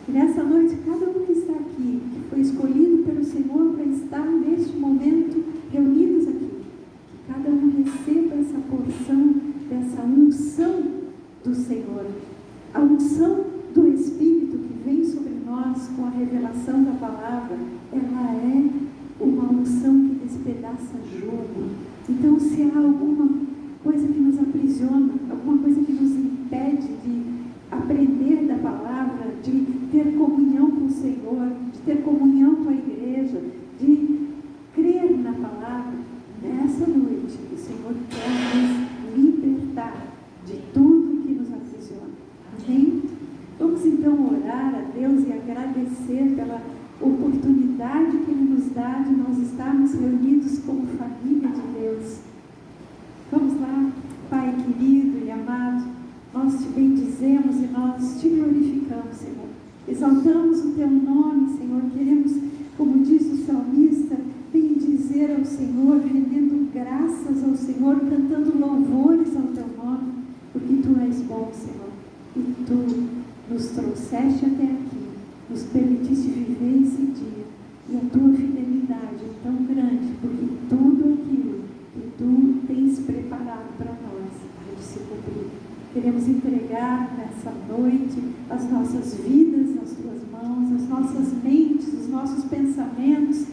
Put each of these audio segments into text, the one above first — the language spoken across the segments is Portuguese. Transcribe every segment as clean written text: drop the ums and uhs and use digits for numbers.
E nessa noite, cada um que está aqui, que foi escolhido pelo Senhor para estar neste momento reunidos aqui, que cada um receba essa porção, dessa unção do Senhor, a unção do Espírito que vem sobre nós com a revelação da palavra. Ela é uma unção que despedaça jugo. Então, se há alguma coisa que nos aprisiona, alguma coisa que nos impede de aprender da palavra, de ter comunhão com o Senhor, de ter comunhão com a igreja, de crer na palavra, nessa noite o Senhor quer nos libertar de tudo que nos aprisiona. Amém? Vamos então orar a Deus e agradecer pela oportunidade que Ele nos dá de nós estarmos reunidos como família de Deus. Vamos lá. Pai querido e amado, nós te bendizemos e nós te glorificamos, Senhor. Exaltamos o teu nome, Senhor. Queremos, como diz o salmista, bendizer ao Senhor, rendendo graças ao Senhor, cantando louvores ao teu nome, porque tu és bom, Senhor. E tu nos trouxeste até aqui, nos permitiste viver esse dia, e a tua fidelidade é tão grande, porque tudo aquilo que tu tens preparado para nós vai se cumprir. Queremos entregar nessa noite as nossas vidas nas tuas mãos, as nossas mentes, os nossos pensamentos.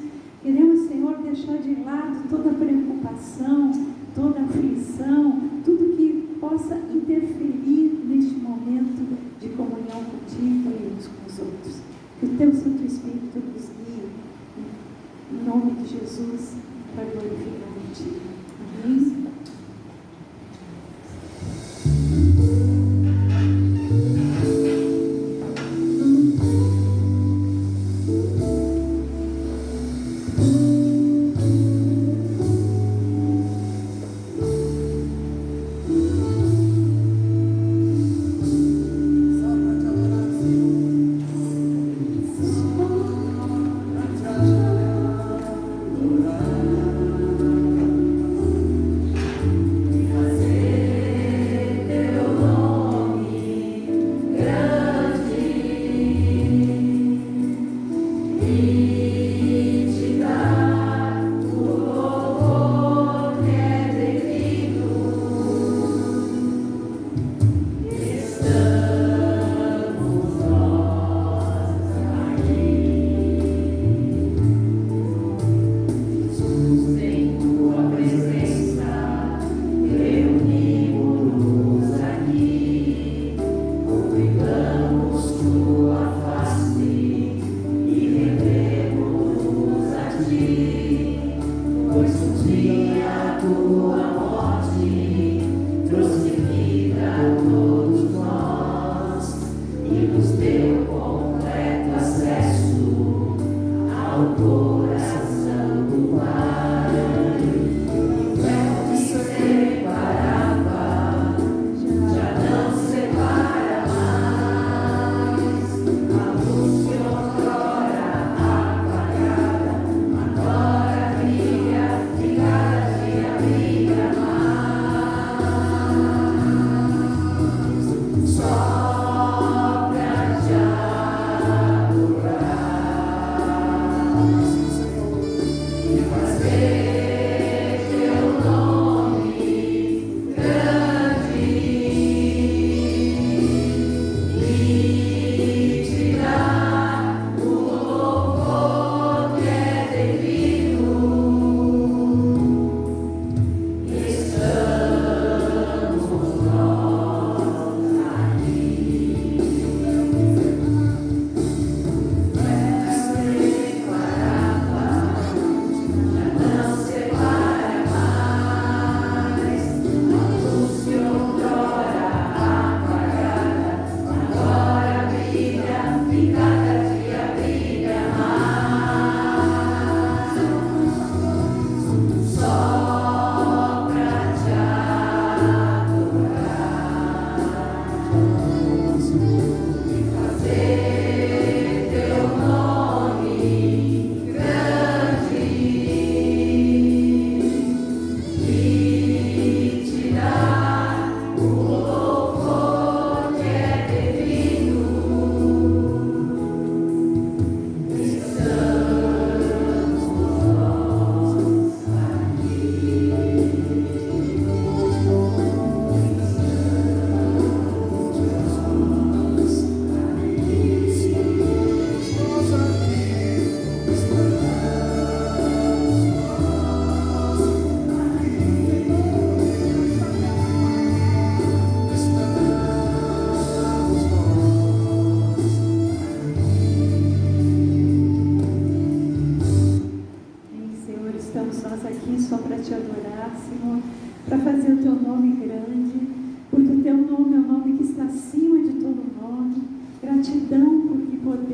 Queremos, Senhor, deixar de lado toda preocupação, toda aflição, tudo que possa interferir neste momento de comunhão contigo e uns com os outros. Que o teu Santo Espírito nos guie, em nome de Jesus, para glorificar a ti. Amém?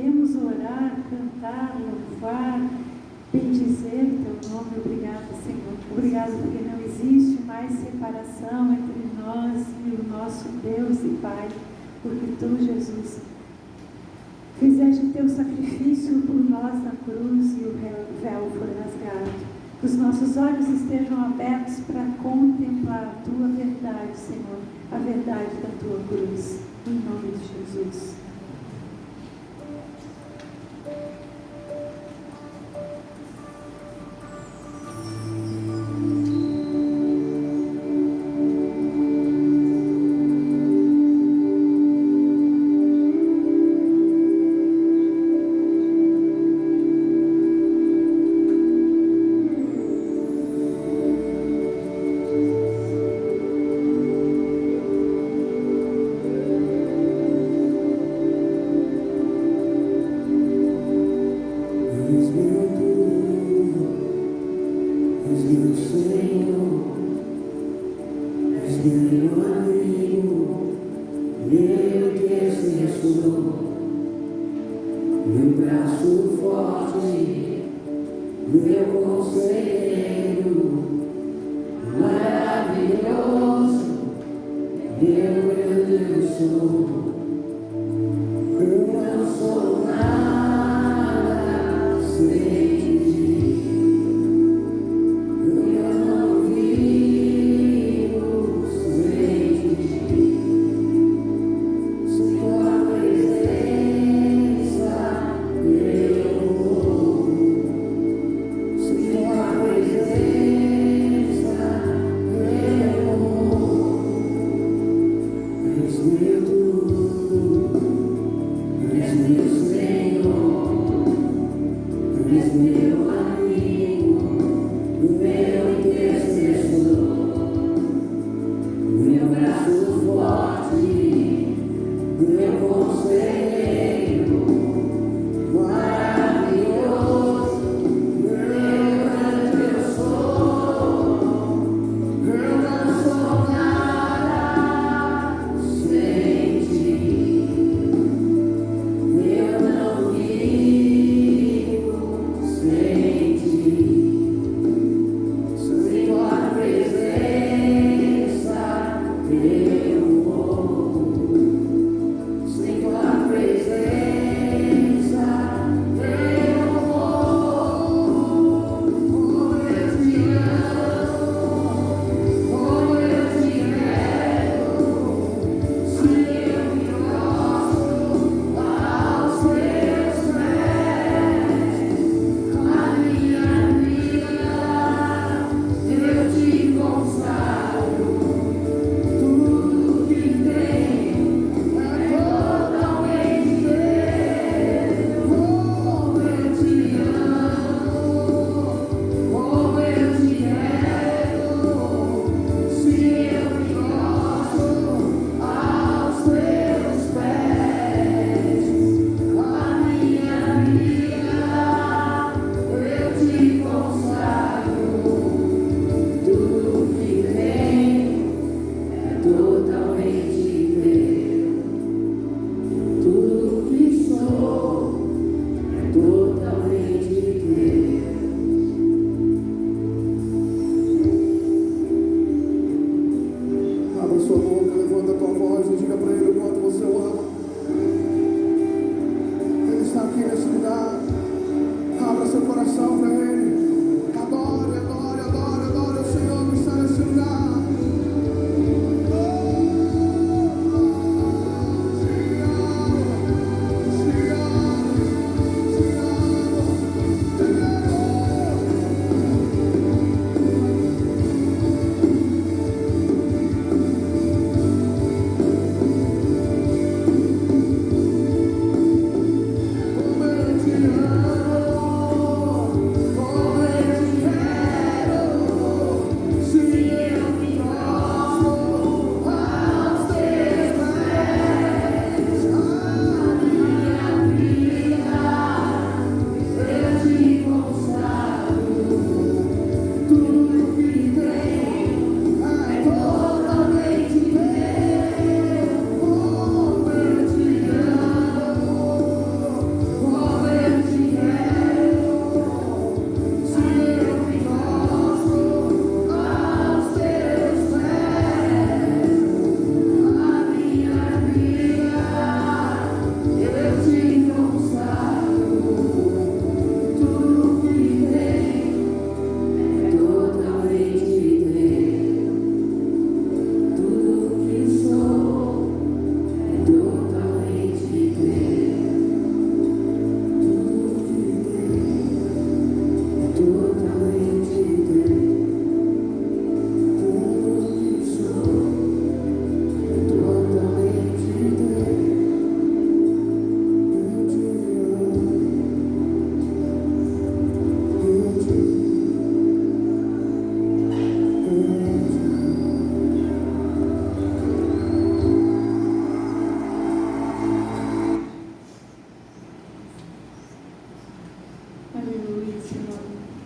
podemos orar, cantar, louvar, bendizer o teu nome. Obrigado, Senhor. Obrigado porque não existe mais separação entre nós e o nosso Deus e Pai, porque tu, Jesus, fizeste teu sacrifício por nós na cruz e o véu foi rasgado. Que os nossos olhos estejam abertos para contemplar a tua verdade, Senhor, a verdade da tua cruz. Em nome de Jesus. Sem Aleluia, Senhor.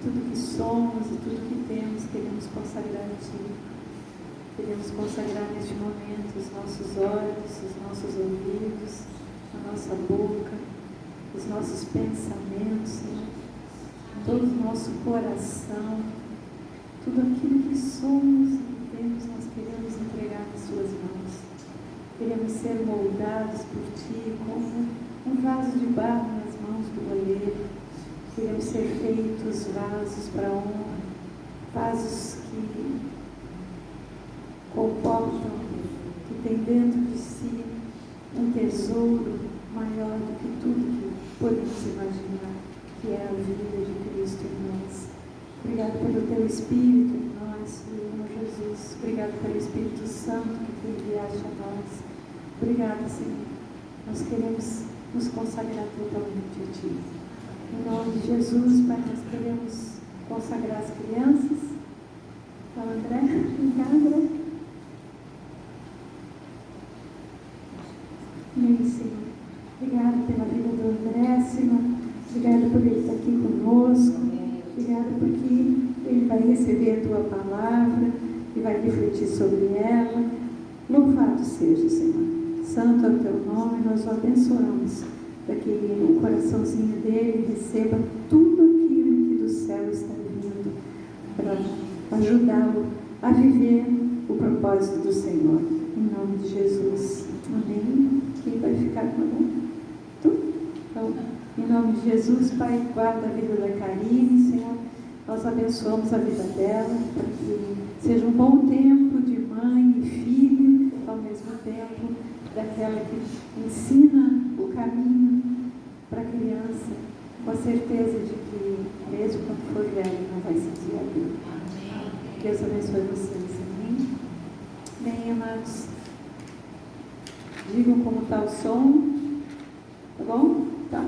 Tudo que somos e tudo que temos, queremos consagrar a Ti. Queremos consagrar neste momento os nossos olhos, os nossos ouvidos, a nossa boca, os nossos pensamentos, Senhor, todo o nosso coração, tudo aquilo que somos e que temos, nós queremos entregar nas Suas mãos. Queremos ser moldados por Ti como um vaso de barro nas mãos do oleiro. Queremos ser feitos vasos para a honra, vasos que comportam, que tem dentro de si um tesouro maior do que tudo que podemos imaginar, que é a vida de Cristo em nós. Obrigado pelo Teu Espírito em nós, Senhor Jesus. Obrigado pelo Espírito Santo que Tu enviaste a nós. Obrigado, Senhor. Nós queremos nos consagrar totalmente a Ti. Em nome de Jesus, Pai, nós queremos consagrar as crianças. Fala, André. Obrigada, André. Amém, Senhor. Obrigada pela vida do André, Senhor. Obrigada por ele estar aqui conosco. Obrigada porque ele vai receber a Tua palavra e vai refletir sobre ela. Louvado seja, Senhor. Santo é o Teu nome, nós o abençoamos. Para que o coraçãozinho dele receba tudo aquilo que do céu está vindo para ajudá-lo a viver o propósito do Senhor. Em nome de Jesus. Amém. Quem vai ficar com a mão? Tu? Então, em nome de Jesus, Pai, guarda a vida da Karine, Senhor. Nós abençoamos a vida dela, para que seja um bom tempo de mãe e filho, ao mesmo tempo, daquela que ensina o caminho para a criança, com a certeza de que, mesmo quando for velho, não vai se desviar. Deus abençoe vocês. Amém? Bem, amados. Digam como está o som. Tá bom? Tá.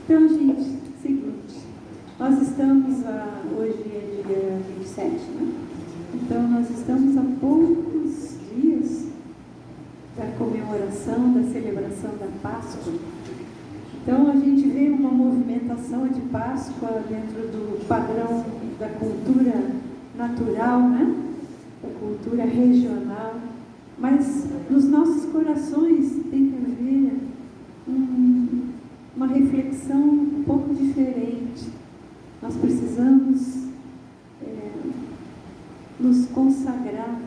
Então, gente, seguinte. Nós estamos, hoje é dia 27, né? Então, nós estamos a poucos dias da comemoração, da celebração da Páscoa. Então, a gente vê uma movimentação de Páscoa dentro do padrão da cultura natural, né? Da cultura regional. Mas, nos nossos corações tem que haver uma reflexão um pouco diferente. Nós precisamos nos consagrar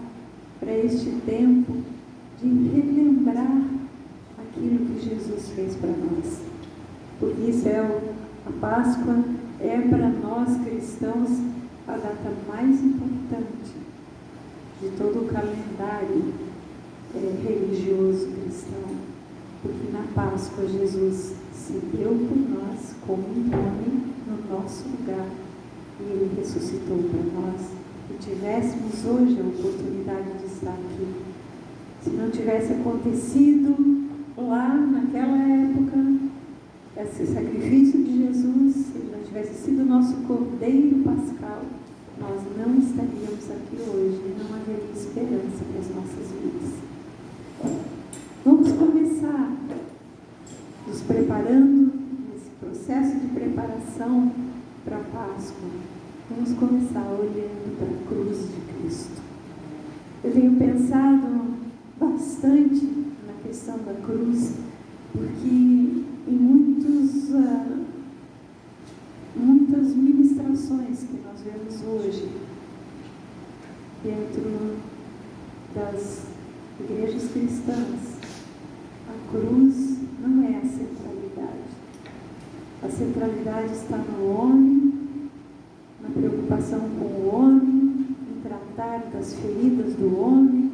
para este tempo de relembrar aquilo que Jesus fez para nós. Porque isso a Páscoa é para nós cristãos a data mais importante de todo o calendário religioso cristão. Porque na Páscoa Jesus se deu por nós como um homem no nosso lugar e Ele ressuscitou para nós e tivéssemos hoje a oportunidade de estar aqui. Se não tivesse acontecido lá naquela época esse sacrifício de Jesus, se ele não tivesse sido o nosso Cordeiro Pascal, nós não estaríamos aqui hoje e não haveria esperança para as nossas vidas. Vamos começar nos preparando nesse processo de preparação para a Páscoa. Vamos começar olhando para a cruz de Cristo. Eu tenho pensado bastante na questão da cruz, porque em muitas ministrações que nós vemos hoje dentro das igrejas cristãs, a cruz não é a centralidade. A centralidade está no homem, na preocupação com o homem, em tratar das feridas do homem,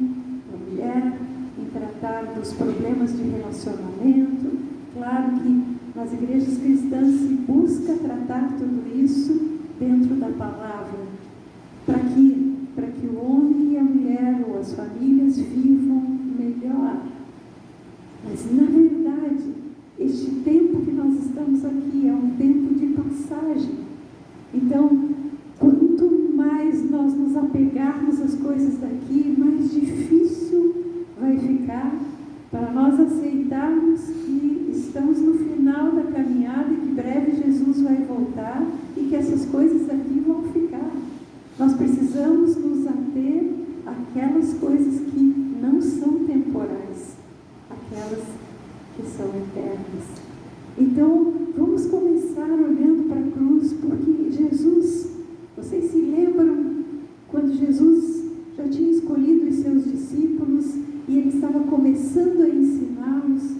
da mulher, em tratar dos problemas de relacionamento. Claro que nas igrejas cristãs se busca tratar tudo isso dentro da palavra, para que o homem e a mulher ou as famílias vivam melhor. Mas, na verdade, este tempo que nós estamos aqui é um tempo de passagem. Então, quanto mais nós nos apegarmos às coisas daqui, mais difícil vai ficar, para nós aceitarmos que estamos no final da caminhada e que breve Jesus vai voltar e que essas coisas aqui vão ficar. Nós precisamos nos ater àquelas coisas que não são temporais, aquelas que são eternas. Então, vamos começar olhando para a cruz, porque Jesus, vocês se lembram quando Jesus já tinha escolhido os seus discípulos e ele estava começando a ensiná-los?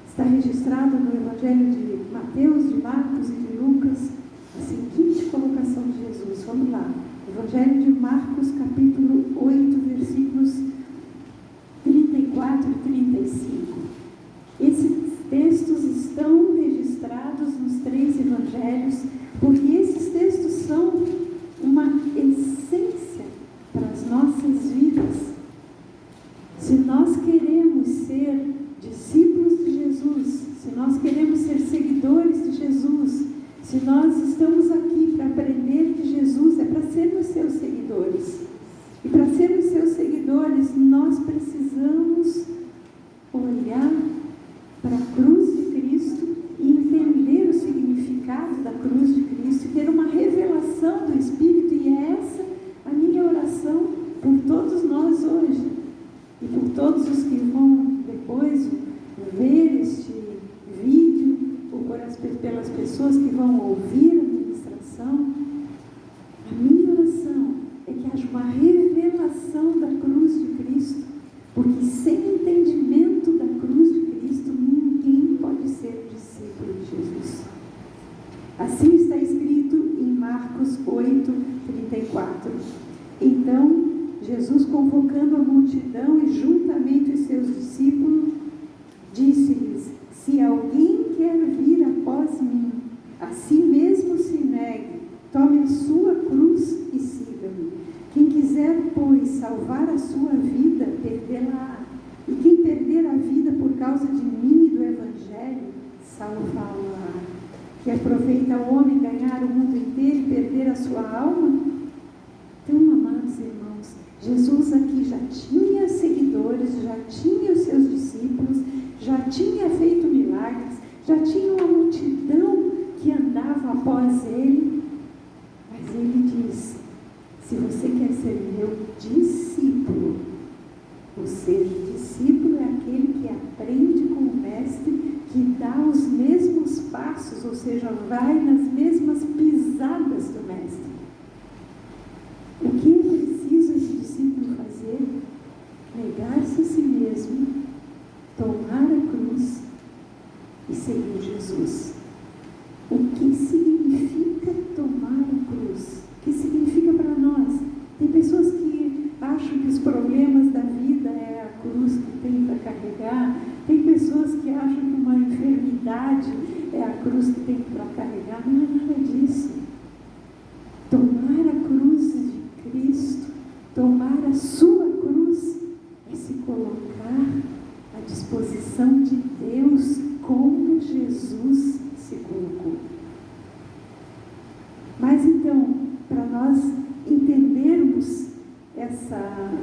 Está registrado no Evangelho de Mateus, de Marcos e de Lucas a seguinte colocação de Jesus. Vamos lá. Evangelho de Marcos, capítulo 8, versículos 34 e 35. Esses textos estão registrados nos 3 evangelhos, porque esses textos são uma essência para as nossas vidas. Se nós queremos ser discípulos de Jesus, se nós queremos ser seguidores de Jesus, se nós estamos aqui para aprender de Jesus, é para sermos seus seguidores. E para sermos seus seguidores, nós precisamos olhar para a cruz de Cristo e entender o significado da cruz de Cristo e ter uma revelação do Espírito. E é essa a minha oração por todos nós hoje e por todos os que vão depois ver este vídeo ou pelas pessoas que vão ouvir a ministração. A minha oração é que haja uma revelação da cruz de Cristo, porque sem entendimento da cruz de Cristo, ninguém pode ser discípulo de Jesus. Assim está escrito em Marcos 8, 34. Então, Jesus, convocando a multidão e juntamente os seus discípulos, disse-lhes: se alguém quer vir após mim, a si mesmo se negue, tome a sua cruz e siga-me. Quem quiser, pois, salvar a sua vida, perdê-la-á. E quem perder a vida por causa de mim e do Evangelho, salvá-la-á. Que aproveita o homem ganhar o mundo inteiro e perder a sua alma? Então, amados irmãos, Jesus aqui já tinha seguidores, já tinha os seus discípulos, já tinha feito milagres, já tinha uma multidão que andava após ele, mas ele diz: se você quer ser meu discípulo, o ser discípulo é aquele que aprende com o mestre, que dá os mesmos passos, ou seja, vai nas mesmas pisadas do mestre. O que é preciso esse discípulo fazer? Negar-se a si mesmo, tomar a cruz e seguir Jesus. O que significa tomar a cruz? O que significa para nós? Tem pessoas que acham que os problemas da vida é a cruz que tem para carregar. Tem pessoas que acham que uma enfermidade é a cruz que tem para carregar. Não é nada disso. Tomar a cruz de Cristo, tomar a sua cruz, é se colocar à disposição de Deus como Jesus se colocou. Mas então, para nós entendermos essa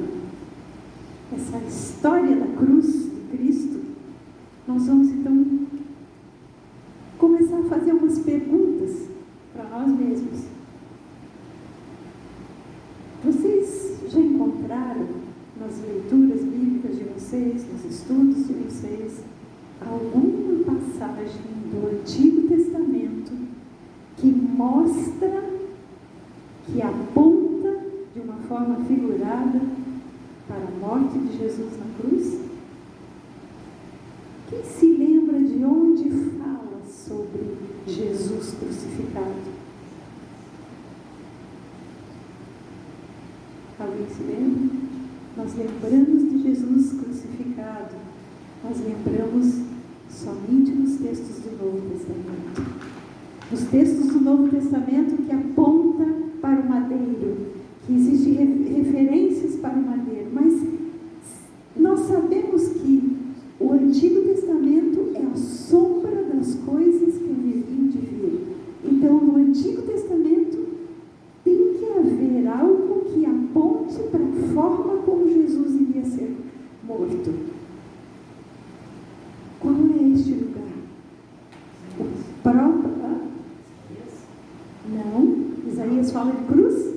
história da cruz de Cristo, nós vamos então começar a fazer umas perguntas para nós mesmos. Vocês já encontraram nas leituras bíblicas de vocês, nos estudos de vocês, alguma passagem do Antigo Testamento que mostra, que aponta de uma forma figurada para a morte de Jesus na cruz? Quem se lembra de onde fala sobre Jesus crucificado? Alguém se lembra? Nós lembramos de Jesus crucificado, nós lembramos somente nos textos do Novo Testamento. Nos textos do Novo Testamento que aponta para o madeiro, que existem referências para o madeiro, mas nós sabemos que o Antigo Testamento é a sombra das coisas que haveriam de vir. Então, no Antigo Testamento tem que haver algo que aponte para a forma como Jesus iria ser morto. Qual é este lugar? O próprio... Não. Isaías fala de cruz?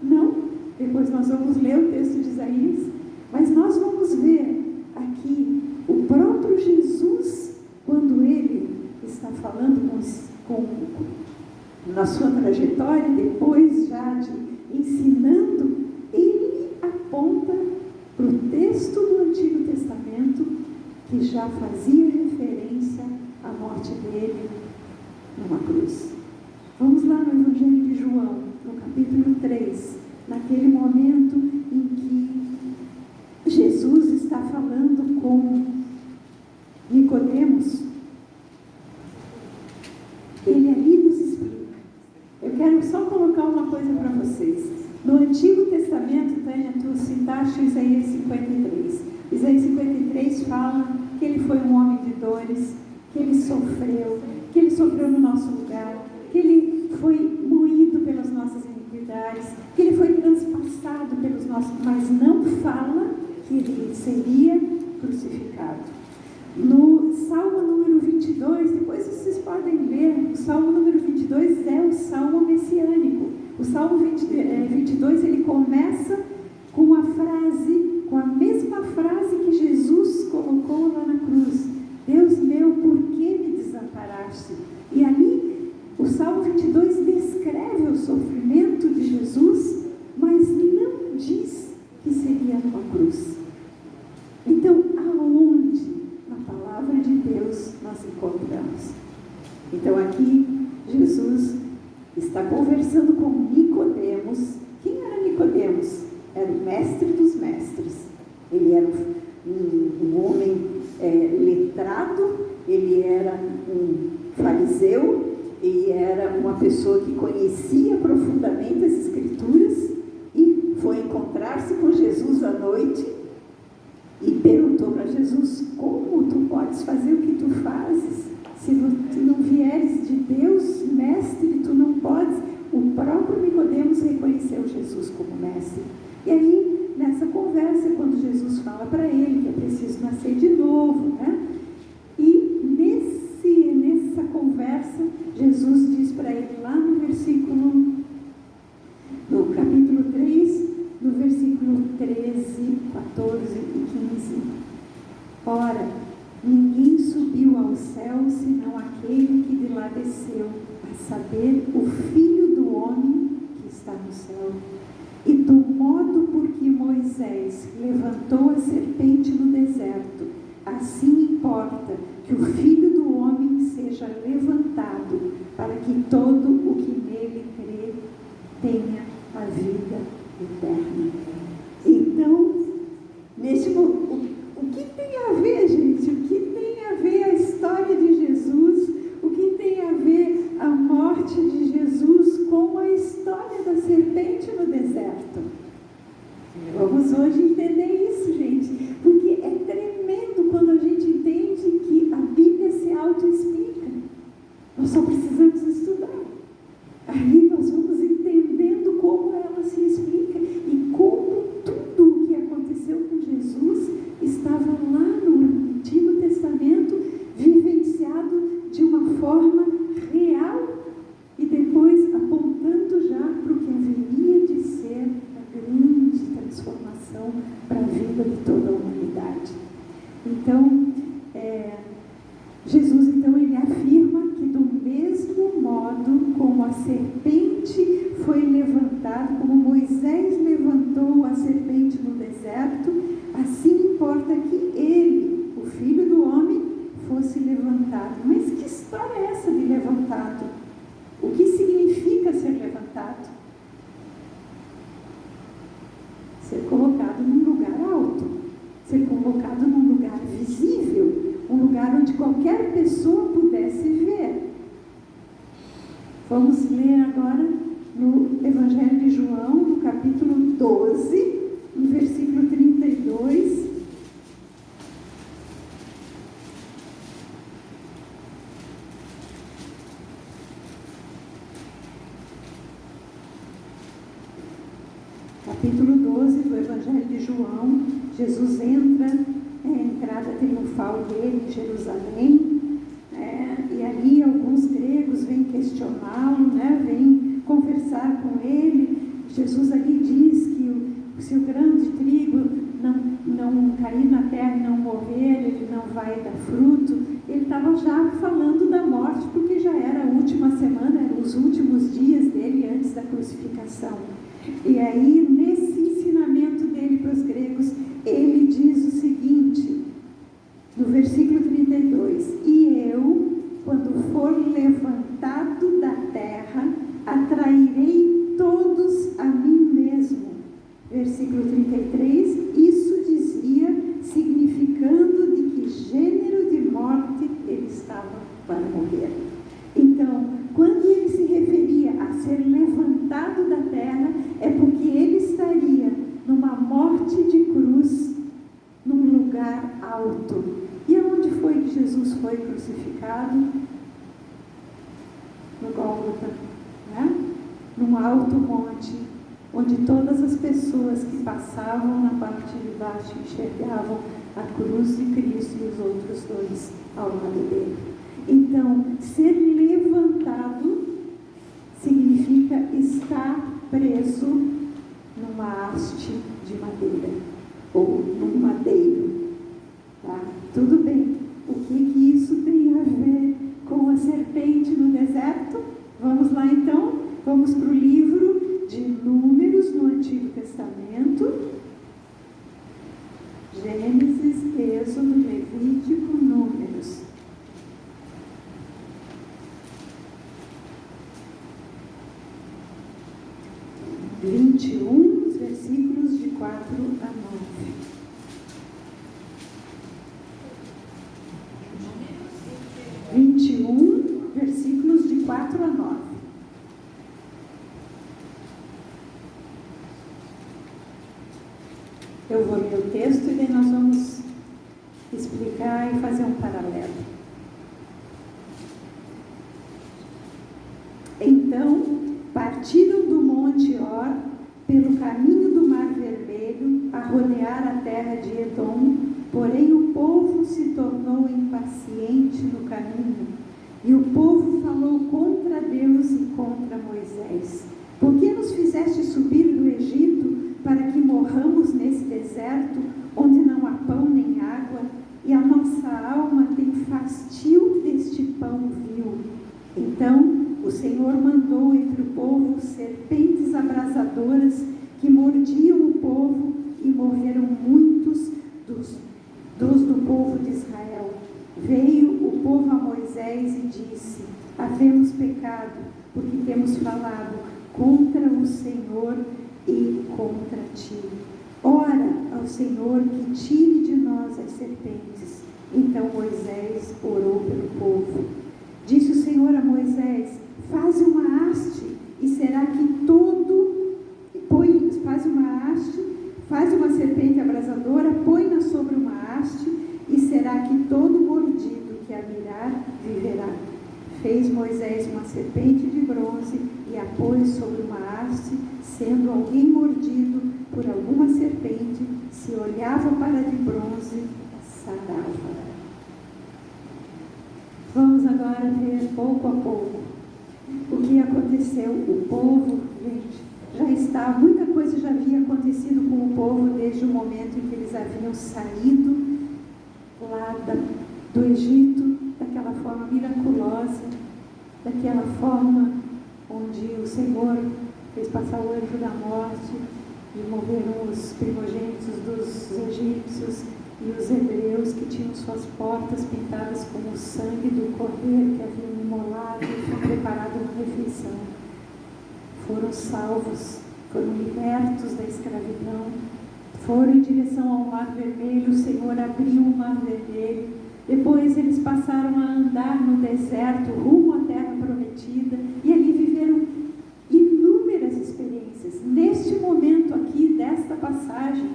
Não. Depois nós vamos ler o texto de Isaías. Mas nós vamos ver aqui o próprio Jesus, quando ele está falando na sua trajetória, depois já ensinando, ele aponta para o texto do Antigo Testamento que já fazia referência à morte dele numa cruz. Vamos lá no Evangelho de João, no capítulo 3, naquele momento em que Jesus está falando com Nicodemos. Ele ali nos explica. Eu quero só colocar uma coisa para vocês. No Antigo Testamento, Tânia, tu citaste Isaías 53. Isaías 53 fala que ele foi um homem de dores, que ele sofreu no nosso lugar, que ele foi moído pelas nossas iniquidades, que ele foi transpassado pelos nossos... Mas não fala que ele seria crucificado. No Salmo número 22, depois vocês podem ler, o Salmo número 22 é o Salmo messiânico. O Salmo 22, ele começa com a mesma frase que Jesus colocou lá na cruz. Deus meu, por que me desamparaste? E ali, o Salmo 22 descreve o sofrimento de Jesus, mas não diz que seria numa cruz. Então, aonde na palavra de Deus nós encontramos? Então, aqui, Jesus está conversando com Nicodemos. Quem era Nicodemos? Era o mestre dos mestres. Ele era um homem letrado, ele era um fariseu, ele era uma pessoa que conhecia profundamente as Escrituras e foi encontrar-se com Jesus à noite e perguntou para Jesus: como tu podes fazer o que tu fazes? Se tu não vieres de Deus, mestre, tu não podes. O próprio Nicodemos reconheceu Jesus como mestre. E aí, nessa conversa, quando Jesus fala para ele que é preciso nascer de novo, né? E nessa conversa, Jesus diz para ele lá no capítulo 3, no versículo 13, 14 e 15. Ora, ninguém subiu ao céu senão aquele que de lá desceu, a saber, o Filho do Homem que está no céu. E do modo por que Moisés levantou a serpente no deserto, assim importa que o Filho do Homem seja levantado, para que todo o que nele crê tenha a vida eterna. Então, o que tem a ver, gente? O que tem a ver a história de Jesus? O que tem a ver a morte de Jesus com a história da serpente no deserto? Vamos hoje entender isso, gente, porque é tremendo quando a gente entende que a Bíblia se auto-explica. Nós só precisamos estudar. Aí nós vamos entendendo como ela se explica e como tudo o que aconteceu com Jesus estava lá no Antigo Testamento, vivenciado de uma forma real e depois apontando já para o que haveria de ser a grande transformação para a vida de toda a humanidade. Então, Jesus, então, ele afirma que do mesmo modo como a serpente foi levantada, como Moisés levantou a serpente no deserto, assim importa que ele, o Filho do Homem, fosse levantado. Mas que história é essa de levantado? O que significa ser levantado? Ser colocado num lugar alto, ser colocado num lugar visível, um lugar onde qualquer pessoa pudesse ver. Vamos ler agora no Evangelho de João, no capítulo 12, no versículo 32. Capítulo 12 do Evangelho de João, Jesus entra, a entrada triunfal dele em Jerusalém, e ali alguns gregos vêm questioná-lo, vêm conversar com ele. Jesus ali diz que se o grão de trigo não cair na terra e não morrer, ele não vai dar fruto. Ele estava já falando da morte, porque já era a última semana, eram os últimos dias dele antes da crucificação. E aí, nesse ensinamento dele para os gregos, ele diz o seguinte, no versículo 32, e eu, quando for levantado da terra, atrairei todos a mim mesmo. Versículo 33, isso dizia, significando de que gênero de morte ele estava para morrer. Então, quando ele se referia a ser levantado da terra, é porque ele estaria numa morte de cruz, num lugar alto. E aonde foi que Jesus foi crucificado? No Gólgota, num alto monte, onde todas as pessoas que passavam na parte de baixo enxergavam a cruz de Cristo e os outros dois ao lado dele. Então, ser levantado significa estar preso numa haste de madeira ou num madeiro. Tá? Tudo bem. O que isso tem a ver com a serpente no deserto? Vamos lá então? Vamos para o livro de Números no Antigo Testamento. Gênesis, Êxodo, Levítico, Números. Os versículos de 4 a 9. Versículos de 4 a 9. Eu vou ler o texto e daí nós vamos explicar e fazer um paralelo. Então, partiram do Monte Hor pelo caminho do Mar Vermelho a rodear a terra de Edom, porém o povo se tornou impaciente no caminho, e o povo falou contra Deus e contra Moisés. Por que nos fizeste subir do Egito para que morramos nesse deserto, onde não há pão nem água, e a nossa alma tem fastio deste pão vil? Então o Senhor mandou entre o povo serpentes abrasadoras que mordiam o povo, e morreram muitos dos do povo de Israel. Veio o povo a Moisés e disse: havemos pecado, porque temos falado contra o Senhor e contra ti. Ora ao Senhor que tire de nós as serpentes. Então Moisés orou pelo povo. Disse o Senhor a Moisés: faz uma haste, e será que faz uma serpente abrasadora, põe-na sobre uma haste, e será que todo mordido que a mirar viverá. Fez Moisés uma serpente de bronze e a pôs sobre uma haste. Sendo alguém mordido por alguma serpente, se olhava para a de bronze, sarava. Vamos agora ver pouco a pouco o que aconteceu. O povo, muita coisa já havia acontecido com o povo desde o momento em que eles haviam saído lá do Egito, daquela forma miraculosa, daquela forma onde o Senhor fez passar o anjo da morte e morreram os primogênitos dos egípcios e os hebreus que tinham suas portas pintadas com o sangue do cordeiro que haviam imolado e foi preparada uma refeição. Foram salvos, foram libertos da escravidão, foram em direção ao Mar Vermelho. O Senhor abriu o Mar Vermelho. Depois eles passaram a andar no deserto rumo à terra prometida, e ali viveram inúmeras experiências. Neste momento aqui desta passagem,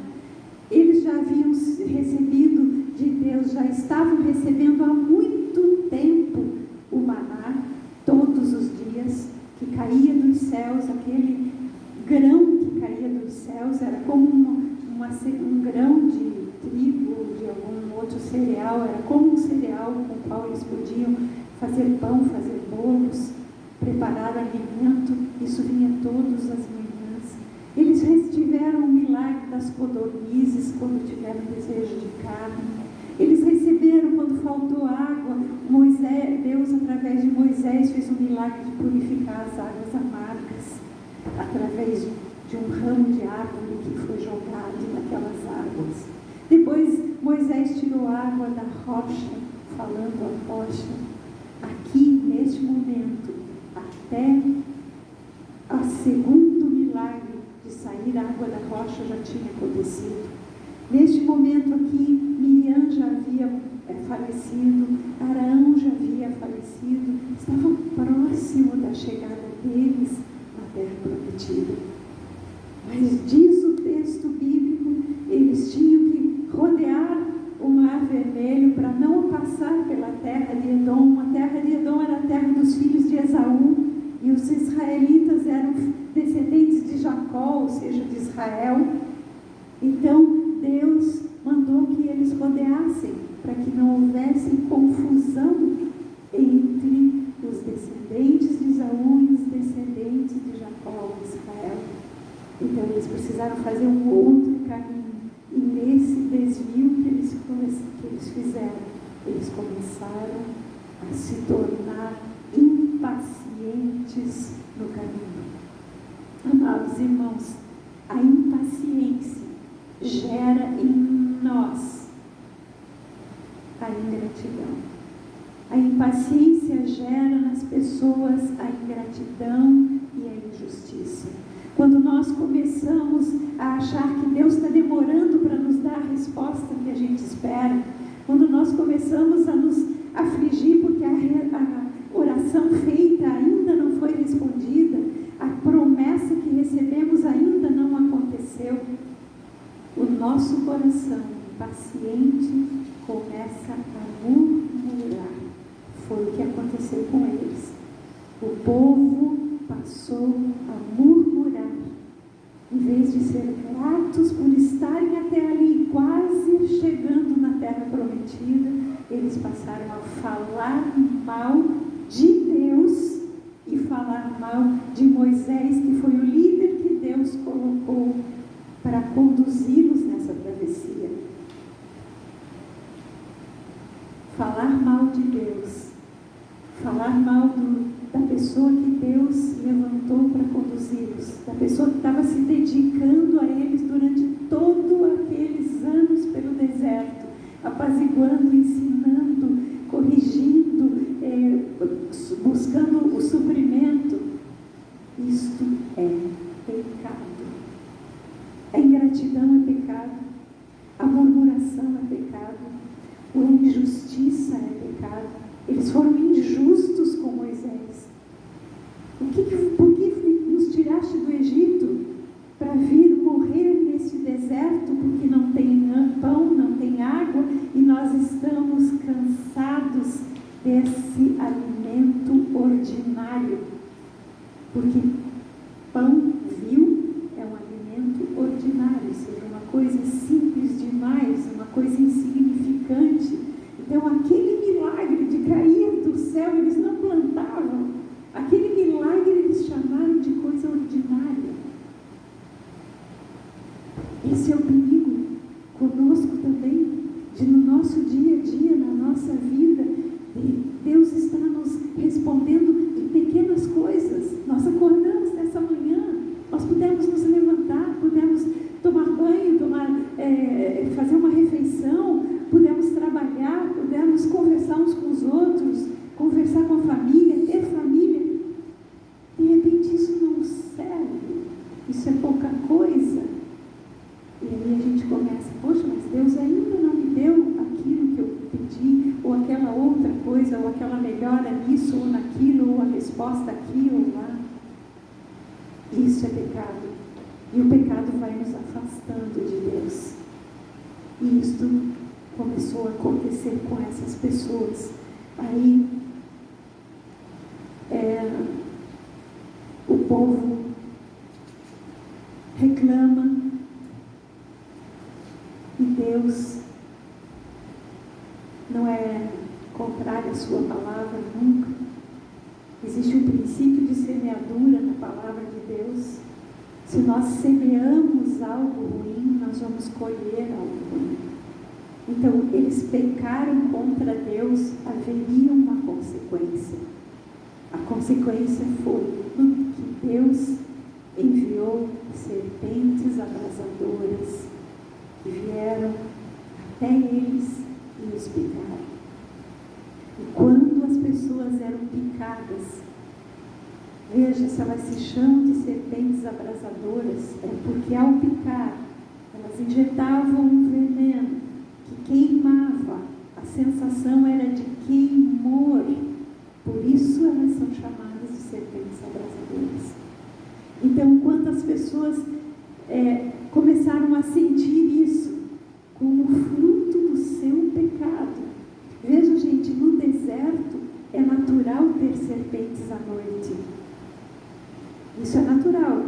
eles já haviam recebido de Deus, já estavam recebendo há muito tempo o maná todos os dias, que caía dos céus. Aquele grão que caía dos céus era como um grão de cereal era como um cereal com o qual eles podiam fazer pão, fazer bolos, preparar alimento. Isso vinha todas as manhãs. Eles tiveram o milagre das codornizes quando tiveram desejo de carne. Eles receberam quando faltou água. Deus, através de Moisés, fez um milagre de purificar as águas amargas, através de um ramo de árvore que foi jogado naquelas águas. Depois Moisés tirou água da rocha, falando à rocha. Aqui, neste momento, até o segundo milagre de sair água da rocha já tinha acontecido. Neste momento aqui, Miriam já havia falecido, Arão já havia falecido, estavam próximo da chegada deles na terra prometida. Mas diz o texto bíblico, eles tinham que rodear o Mar Vermelho para não passar pela terra de Edom. A terra de Edom era a terra dos filhos de Esaú, e os israelitas eram descendentes de Jacó, ou seja, de Israel. Então Deus mandou que eles rodeassem, para que não houvesse confusão entre os descendentes de Esaú e os descendentes de Jacó, Israel. Então eles precisaram fazer um outro caminho. E nesse desvio que eles fizeram, eles começaram a se tornar impacientes no caminho. Amados irmãos, a impaciência gera em nós a ingratidão. A impaciência gera nas pessoas a ingratidão e a injustiça. Quando nós começamos a achar que Deus está demorando para nos dar a resposta que a gente espera, quando nós começamos a nos afligir porque a oração feita ainda não foi respondida, a promessa que recebemos ainda não aconteceu, o nosso coração impaciente começa a murmurar. Foi o que aconteceu com eles. O povo passou a murmurar. Em vez de ser gratos por estarem até ali, quase chegando na terra prometida, eles passaram a falar mal de Deus e falar mal de Moisés, que foi o líder que Deus colocou para conduzi-los nessa travessia. Falar mal de Deus, falar mal da pessoa que Deus levantou para conduzi-los, da pessoa que estava se dedicando a eles durante todos aqueles anos pelo deserto, apaziguando, ensinando, corrigindo, buscando o suprimento. Isto é pecado. A ingratidão é pecado, a murmuração é pecado, a injustiça é pecado. Eles foram injustos com Moisés. Por que nos tiraste do Egito para vir morrer nesse deserto, porque não tem pão, não tem água, e nós estamos cansados desse alimento ordinário? Porque pão vil é um alimento ordinário, ou seja, uma coisa simples demais, uma coisa insignificante. Então aquele milagre de cair do céu, eles não plantavam, aquele milagre eles chamaram de coisa ordinária. Esse é o perigo conosco também, de no nosso dia a dia, na nossa vida, Deus está nos respondendo em pequenas coisas. Nós acordamos nessa manhã, nós pudemos nos levantar, pudemos tomar banho, fazer uma refeição, pudemos trabalhar, pudemos conversar uns com os outros, conversar com a família, ter família. De repente isso não serve, isso é pouca coisa. E aí a gente começa, poxa, mas Deus ainda não me deu aquilo que eu pedi, ou aquela outra coisa, ou aquela melhora nisso, ou naquilo, ou a resposta aqui ou lá. Isso é pecado. E o pecado vai nos afastando de Deus. E isto começou a acontecer com essas pessoas. Aí, o povo reclama e Deus não é contrária à sua palavra nunca. Existe um princípio de semeadura na palavra de Deus. Se nós semeamos algo ruim, nós vamos colher algo ruim. Então, eles pecaram contra Deus, haveria uma consequência. A consequência foi que Deus enviou serpentes abrasadoras que vieram até eles e os picaram. E quando as pessoas eram picadas, veja, se elas se chamam de serpentes abrasadoras, é porque ao picar, elas injetavam um veneno que queimava. A sensação era de queimor. Por isso elas são chamadas de serpentes abrasadoras. Então, quando as pessoas começaram a sentir isso como fruto do seu pecado. Veja, gente, no deserto é natural ter serpentes à noite. Isso é natural.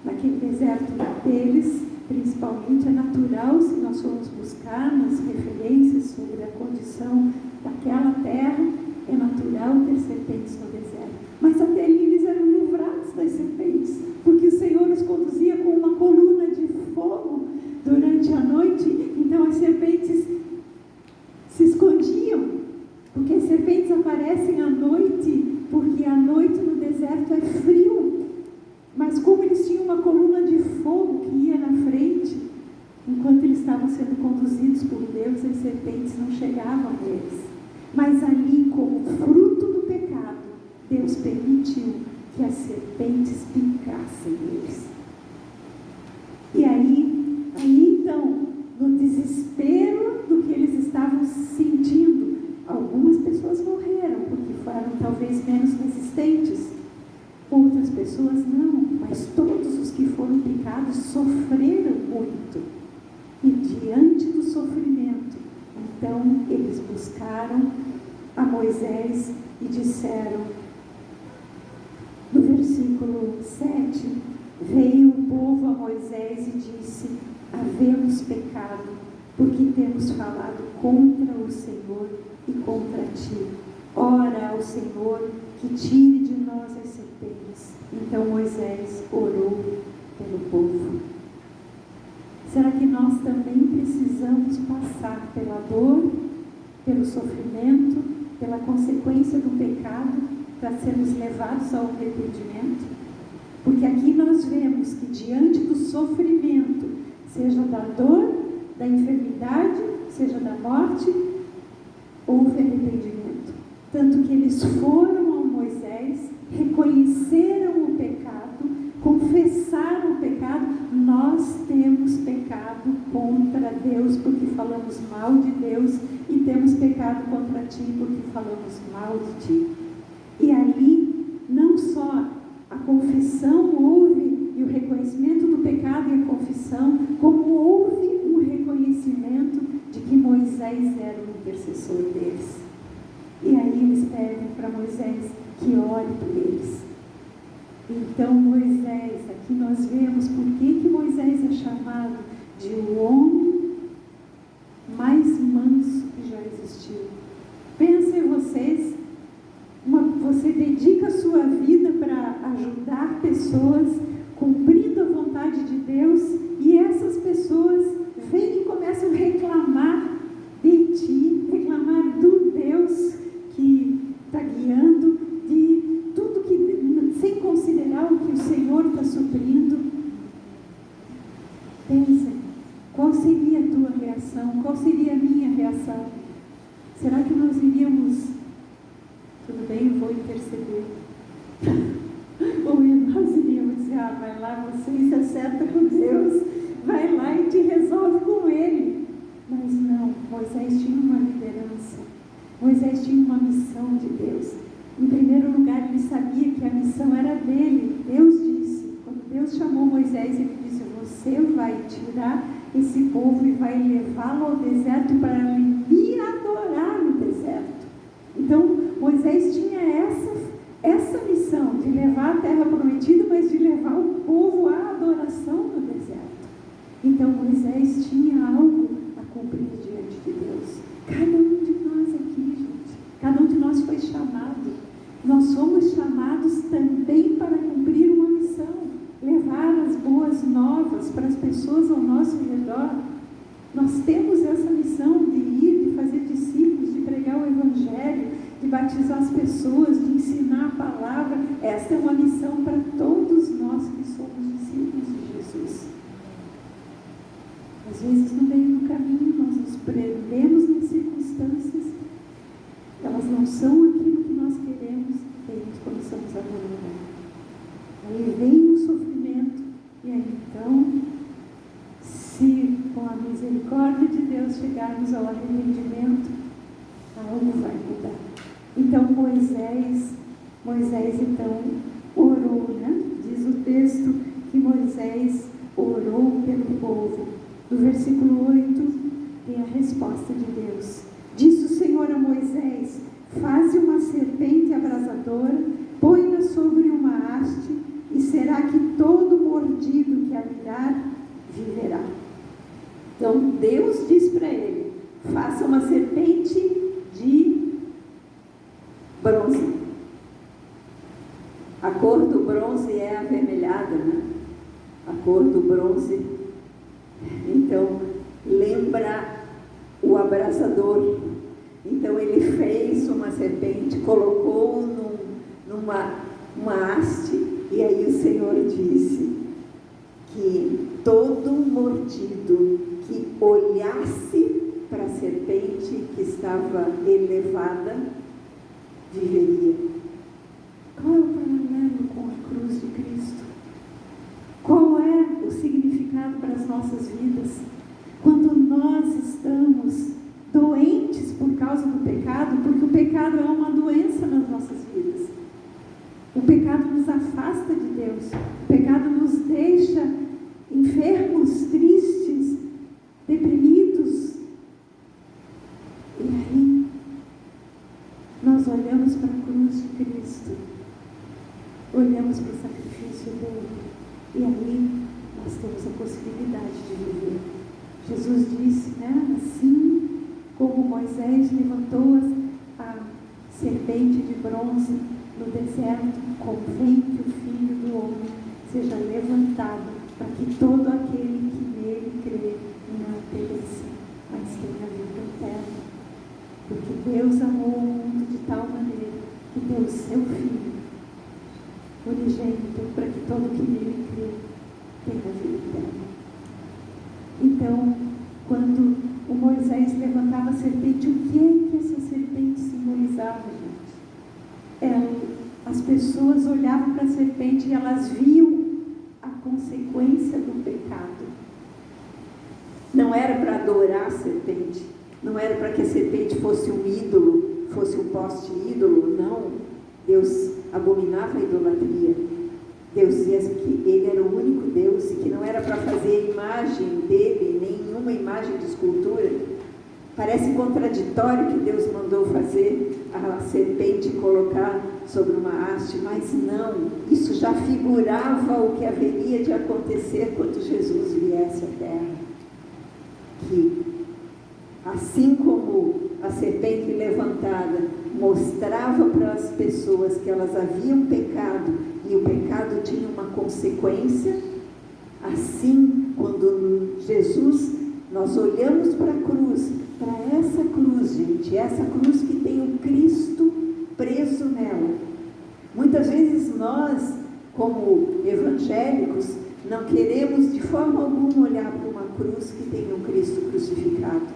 Naquele deserto deles, principalmente, é natural, se nós formos buscar nas referências sobre a condição daquela terra, é natural ter serpentes no deserto. Mas até ali eles eram livrados das serpentes, porque o Senhor os conduzia com uma coluna de fogo durante a noite. Então as serpentes se escondiam, porque as serpentes aparecem à noite, porque à noite no deserto é frio. Mas como eles tinham uma coluna de fogo que ia na frente, enquanto eles estavam sendo conduzidos por Deus, as serpentes não chegavam a eles. Mas ali, como fruto do pecado, Deus permitiu que as serpentes picassem eles. E aí então, no desespero do que eles estavam sentindo, algumas pessoas morreram, porque foram talvez menos resistentes. Outras pessoas não, mas todos os que foram picados sofreram muito. E diante do sofrimento, então eles buscaram a Moisés e disseram, no versículo 7, veio o povo a Moisés e disse, havemos pecado, porque temos falado contra o Senhor e contra ti. Ora ao Senhor que tire de nós as serpentes. Então Moisés orou pelo povo. Será que nós também precisamos passar pela dor, pelo sofrimento, pela consequência do pecado, para sermos levados ao arrependimento? Porque aqui nós vemos que diante do sofrimento, seja da dor, da enfermidade, seja da morte, houve arrependimento. Tanto que eles foram ao Moisés, reconheceram o pecado, confessaram o pecado. Nós temos pecado contra Deus porque falamos mal de Deus, e temos pecado contra ti porque falamos mal de ti. E ali, não só a confissão houve, e o reconhecimento do pecado e a confissão, como houve um reconhecimento de que Moisés era o intercessor deles. E aí eles pedem para Moisés que ore por eles. Então Moisés, aqui nós vemos por que Moisés é chamado de o homem mais manso que já existiu. Pensem vocês, você dedica a sua vida para ajudar pessoas, cumprindo a vontade de Deus, e essas pessoas vêm e começam a reclamar de ti, reclamar do Deus que está guiando, de tudo que, sem considerar o que o Senhor está suprindo. Pensa, qual seria a tua reação? Qual seria a minha reação? Será que nós iríamos, tudo bem, eu vou interceder? Ou nós iríamos dizer, vai lá, você se acerta com Deus, vai lá e te resolve com Ele. Mas não, Moisés tinha uma liderança, Moisés tinha uma missão de Deus. Em primeiro lugar, ele sabia que a missão era dele. Deus disse, quando Deus chamou Moisés, ele disse, você vai tirar esse povo e vai levá-lo ao deserto para me adorar no deserto. Então, Moisés tinha essa missão de levar a terra prometida, mas de levar o povo à adoração no deserto. Então, Moisés tinha algo a cumprir diante de Deus. Cada um de nós temos essa missão de ir, de fazer discípulos, de pregar o Evangelho, de batizar as pessoas, de ensinar a palavra. Essa é uma missão para todos nós que somos discípulos de Jesus. Às vezes, no meio do caminho, nós nos prendemos nas circunstâncias, elas não são aquilo que nós queremos, e aí nós começamos a murmurar. Aí vem o sofrimento, e aí então, se com a misericórdia de Deus chegarmos ao arrependimento, algo vai mudar. Então Moisés então orou, né? Diz o texto que Moisés orou pelo povo. No versículo 8 tem a resposta de Deus. Disse o Senhor a Moisés: faze uma serpente abrasadora, põe-a sobre uma haste, e será que todo mordido que a mirar viverá. Então Deus diz para ele: faça uma serpente de bronze. A cor do bronze é avermelhada, né? A cor do bronze, então, lembra o abrasador. Então ele fez uma serpente, colocou numa haste, e aí o Senhor disse que todo mordido que olhasse para a serpente que estava elevada, viveria. Qual é o paralelo com a cruz de Cristo? Qual é o significado para as nossas vidas? Quando nós estamos doentes por causa do pecado, porque o pecado é uma doença nas nossas vidas. O pecado nos afasta de Deus. O pecado nos deixa enfermos, tristes, deprimidos. E aí, nós olhamos para a cruz de Cristo, olhamos para o sacrifício dele, e aí nós temos a possibilidade de viver. Jesus disse, né, assim como Moisés levantou a serpente de bronze no deserto, convém que o Filho do Homem seja levantado, para que todo aquele que nele crê não pereça, mas tenha vida eterna. Porque Deus amou o mundo de tal maneira que deu o seu Filho unigênito, para que todo que nele crê tenha vida eterna. Então, quando o Moisés levantava a serpente, o que essa serpente simbolizava, gente? As pessoas olhavam para a serpente e elas viam a consequência do pecado. Não era para adorar a serpente, não era para que a serpente fosse um ídolo, fosse um poste ídolo, não. Deus abominava a idolatria. Deus dizia que Ele era o único Deus e que não era para fazer imagem dele, nenhuma imagem de escultura. Parece contraditório que Deus mandou fazer a serpente colocar sobre uma haste, mas não, isso já figurava o que haveria de acontecer quando Jesus viesse à terra. Que, assim como a serpente levantada mostrava para as pessoas que elas haviam pecado e o pecado tinha uma consequência, assim, quando Jesus, nós olhamos para a cruz, para essa cruz, gente, essa cruz que tem o Cristo preso nela. Muitas vezes nós, como evangélicos, não queremos de forma alguma olhar para uma cruz que tem um Cristo crucificado,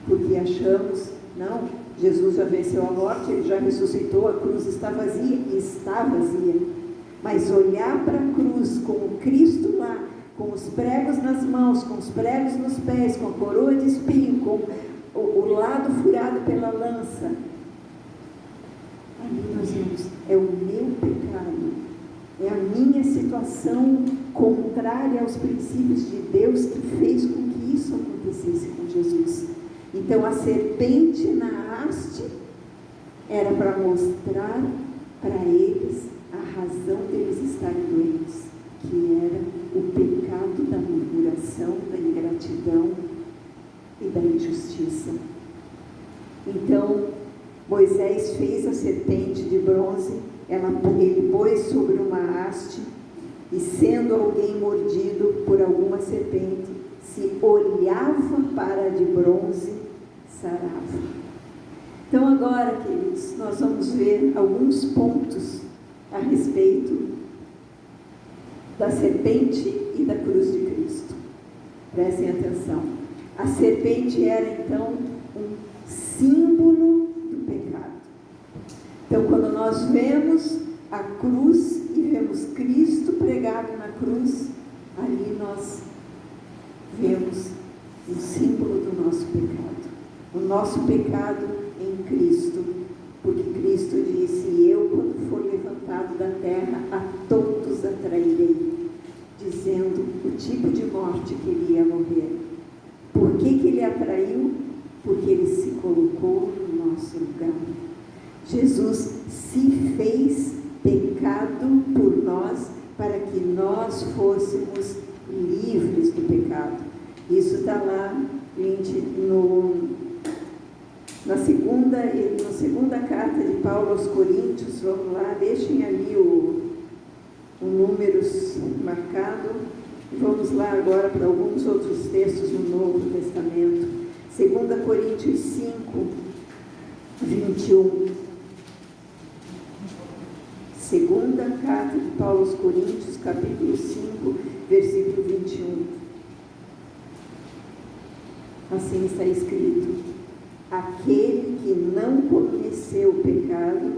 porque achamos, não, Jesus já venceu a morte, Ele já ressuscitou, a cruz está vazia, e está vazia. Mas olhar para a cruz com o Cristo lá, com os pregos nas mãos, com os pregos nos pés, com a coroa de espinho, com o lado furado pela lança, ali nós vemos, é o meu pecado, é a minha situação contrária aos princípios de Deus que fez com que isso acontecesse com Jesus. Então a serpente na haste era para mostrar para eles a razão deles estarem doentes, que era o pecado da murmuração, da ingratidão e da injustiça. Então Moisés fez a serpente de bronze, ele pôs sobre uma haste, e sendo alguém mordido por alguma serpente, se olhava para a de bronze, sarava. Então agora, queridos, nós vamos ver alguns pontos a respeito da serpente e da cruz de Cristo. Prestem atenção. A serpente era então um símbolo do pecado. Então, quando nós vemos a cruz e vemos Cristo pregado na cruz, ali nós vemos o símbolo do nosso pecado. O nosso pecado em Cristo, porque Cristo disse: eu, quando for levantado da terra, a todos atrairei, dizendo o tipo de morte que ele ia morrer. Por que ele atraiu? Porque ele se colocou no nosso lugar. Jesus se fez pecado por nós, para que nós fôssemos livres do pecado. Isso está lá, gente, na segunda carta de Paulo aos Coríntios. Vamos lá, deixem ali o números marcado. Vamos lá agora para alguns outros textos no Novo Testamento. 2 Coríntios 5, 21. Segunda carta de Paulo aos Coríntios, capítulo 5, versículo 21. Assim está escrito: aquele que não conheceu o pecado,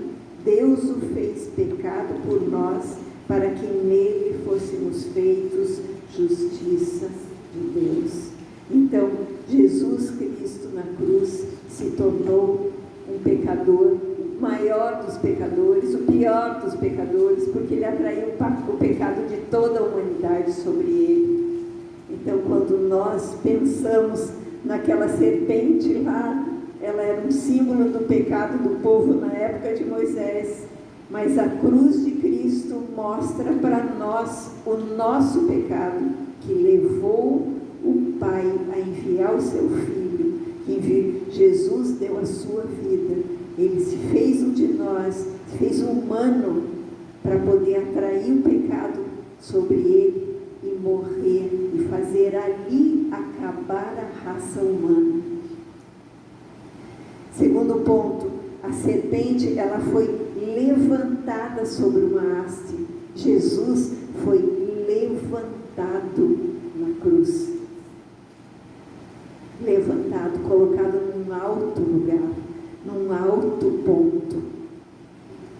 Deus o fez pecado por nós, para que nele fôssemos feitos justiça de Deus. Então, Jesus Cristo na cruz se tornou um pecador, o maior dos pecadores, o pior dos pecadores, porque ele atraiu o pecado de toda a humanidade sobre ele. Então, quando nós pensamos naquela serpente lá, ela era um símbolo do pecado do povo na época de Moisés, mas a cruz de Cristo mostra para nós o nosso pecado, que levou o Pai a enviar o seu Filho, que Jesus deu a sua vida, ele se fez um de nós, se fez um humano, para poder atrair o pecado sobre ele e morrer, e fazer ali acabar a raça humana. Segundo ponto, a serpente, ela foi levantada sobre uma haste. Jesus foi levantado na cruz. Levantado, colocado num alto lugar, num alto ponto.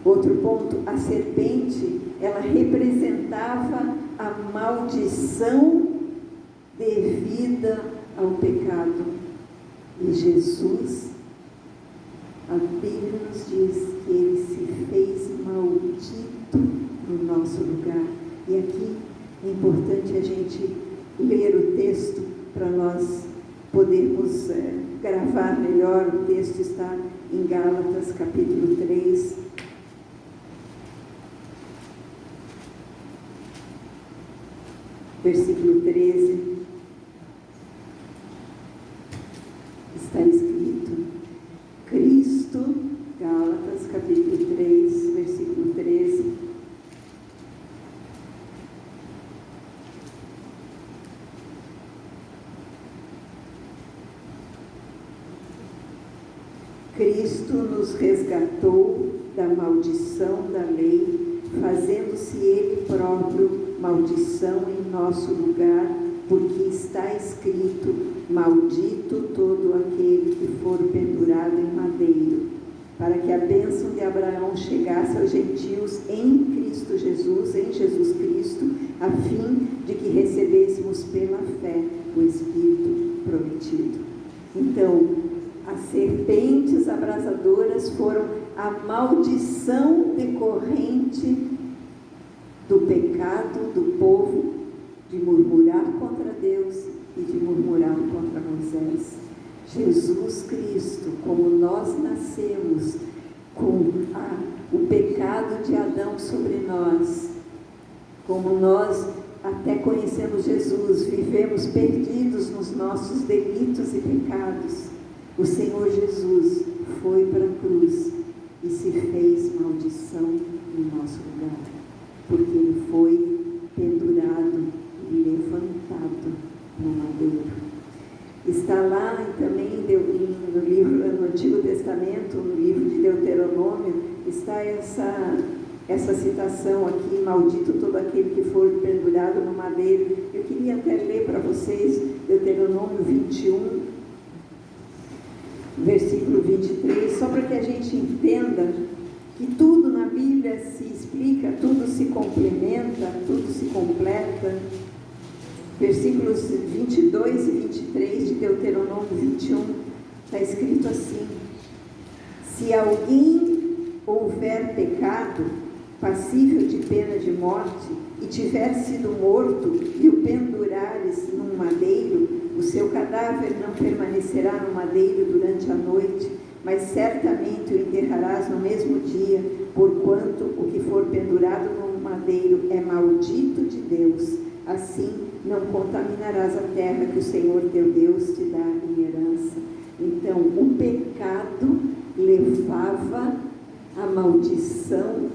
Outro ponto, a serpente, ela representava a maldição devida ao pecado. E Jesus, a Bíblia nos diz que ele se fez maldito no nosso lugar. E aqui é importante a gente ler o texto para nós podermos gravar melhor. O texto está em Gálatas, capítulo 3. Versículo 13. Está escrito: Cristo, Gálatas, capítulo 3, versículo 13. Cristo nos resgatou da maldição da lei, fazendo-se Ele próprio maldição em nosso lugar, porque está escrito: maldito todo aquele que for pendurado em madeiro, para que a bênção de Abraão chegasse aos gentios em Cristo Jesus, em Jesus Cristo, a fim de que recebêssemos pela fé o Espírito prometido. Então, as serpentes abrasadoras foram a maldição decorrente do pecado do povo, de murmurar contra Deus e de murmurar contra Moisés. Jesus Cristo, como nós nascemos com o pecado de Adão sobre nós, como nós, até conhecendo Jesus, vivemos perdidos nos nossos delitos e pecados, o Senhor Jesus foi para a cruz e se fez maldição em nosso lugar, porque ele foi pendurado e levantado no madeiro. Está lá também no livro, no Antigo Testamento, no livro de Deuteronômio, está essa citação aqui: maldito todo aquele que for pendurado no madeiro. Eu queria até ler para vocês Deuteronômio 21, versículo 23, só para que a gente entenda que tudo na Bíblia se explica, tudo se complementa, tudo se completa. Versículos 22 e 23 de Deuteronômio 21, está escrito assim: se alguém houver pecado passível de pena de morte e tiver sido morto e o pendurares num madeiro, o seu cadáver não permanecerá no madeiro durante a noite, mas certamente o enterrarás no mesmo dia, porquanto o que for pendurado no madeiro é maldito de Deus. Assim não contaminarás a terra que o Senhor teu Deus te dá em herança. Então, o pecado levava a maldição,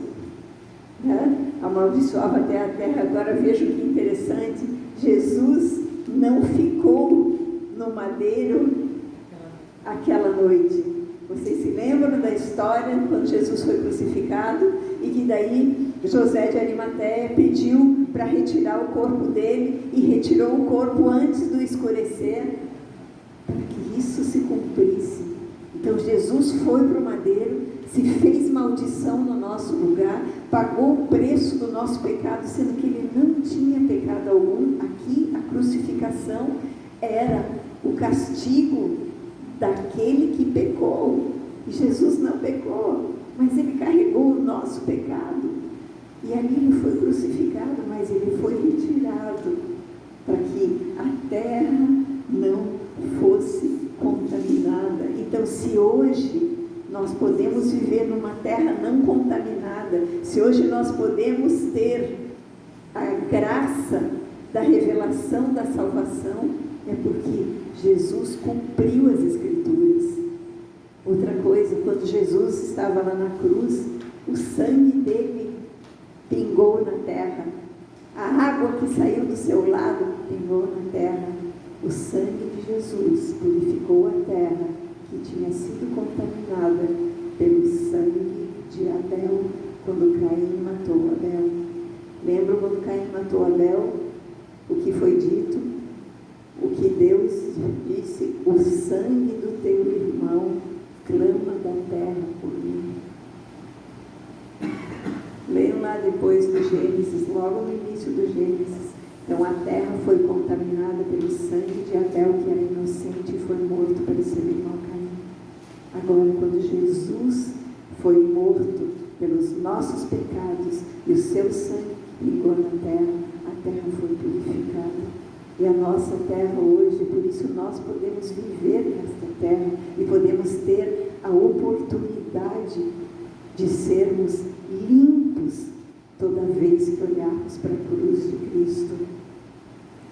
né? Amaldiçoava até a terra. Agora veja que interessante, Jesus não ficou no madeiro aquela noite. Vocês se lembram da história quando Jesus foi crucificado e que daí José de Arimateia pediu para retirar o corpo dele e retirou o corpo antes do escurecer, para que isso se cumprisse. Então Jesus foi para o madeiro, se fez maldição no nosso lugar, pagou o preço do nosso pecado, sendo que ele não tinha pecado algum. Aqui a crucificação era o castigo daquele que pecou. E Jesus não pecou, mas ele carregou o nosso pecado. E ali ele foi crucificado, mas ele foi retirado para que a terra não fosse contaminada. Então, se hoje nós podemos viver numa terra não contaminada, se hoje nós podemos ter a graça da revelação da salvação, é porque Jesus cumpriu as Escrituras. Outra coisa, quando Jesus estava lá na cruz, o sangue dele pingou na terra. A água que saiu do seu lado pingou na terra. O sangue de Jesus purificou a terra que tinha sido contaminada pelo sangue de Abel, quando Caim matou Abel. Lembra quando Caim matou Abel? O que foi dito? O que Deus disse: o sangue do teu irmão clama da terra por mim. Leiam lá depois do Gênesis, logo no início do Gênesis. Então a terra foi contaminada pelo sangue de Abel, que era inocente e foi morto pelo seu irmão Caim. Agora, quando Jesus foi morto pelos nossos pecados e o seu sangue ligou na terra, a terra foi purificada. E a nossa terra hoje, por isso nós podemos viver nesta terra e podemos ter a oportunidade de sermos limpos toda vez que olharmos para a cruz de Cristo.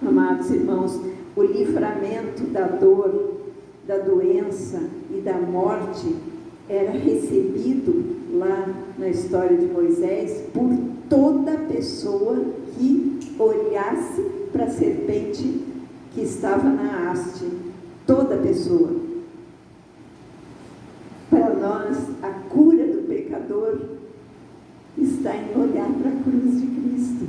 Amados irmãos, o livramento da dor, da doença e da morte era recebido lá na história de Moisés por toda pessoa que olhasse para a serpente que estava na haste. Toda pessoa. Para nós, a cura do pecador está em olhar para a cruz de Cristo.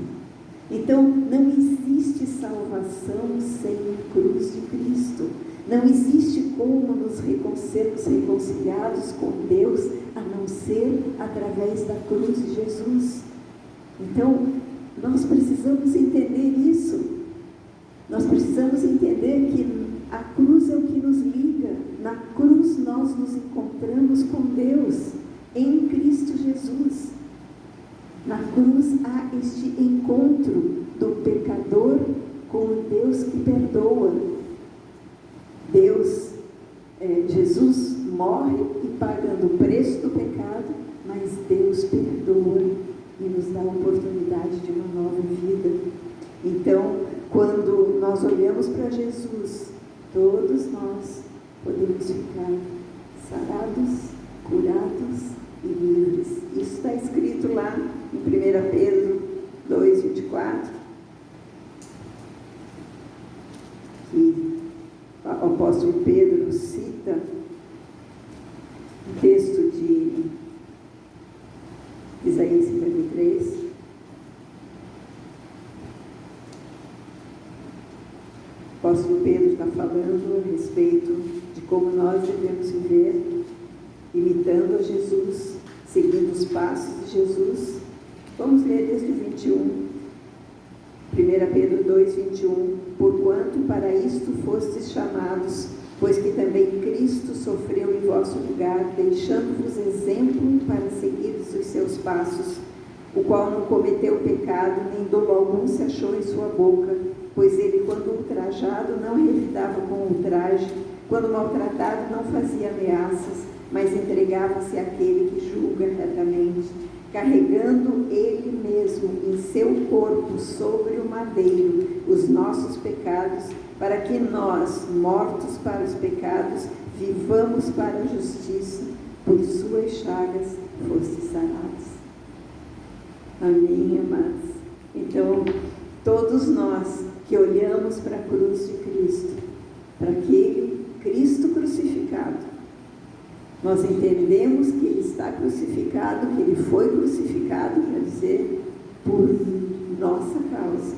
Então, não existe salvação sem a cruz de Cristo. Não existe como nos sermos reconciliados com Deus, a não ser através da cruz de Jesus. Então, nós precisamos entender isso. Nós precisamos entender que a cruz é o que nos liga. Na cruz nós nos encontramos com Deus, em Cristo Jesus. Na cruz há este encontro do pecador com o Deus que perdoa. Jesus morre e pagando o preço do pecado, mas Deus perdoa e nos dá a oportunidade de uma nova vida. Então, quando nós olhamos para Jesus, todos nós podemos ficar sarados, curados e livres. Isso está escrito lá em 1 Pedro 2:24. apóstolo Pedro cita um texto de Isaías 53. O apóstolo Pedro está falando a respeito de como nós devemos viver, imitando a Jesus, seguindo os passos de Jesus. Vamos ler desde o 21. 1 Pedro 2, 21. Porquanto para isto fostes chamados, pois que também Cristo sofreu em vosso lugar, deixando-vos exemplo para seguires os seus passos, o qual não cometeu pecado, nem dolo algum se achou em sua boca, pois ele, quando ultrajado, não revidava com ultraje, quando maltratado, não fazia ameaças, mas entregava-se àquele que julga retamente, carregando ele mesmo em seu corpo sobre o madeiro os nossos pecados, para que nós, mortos para os pecados, vivamos para a justiça, por suas chagas fostes sarados. Amém, amados? Então, todos nós que olhamos para a cruz de Cristo, para aquele Cristo crucificado, nós entendemos que Ele está crucificado, que Ele foi crucificado, quer dizer, por nossa causa,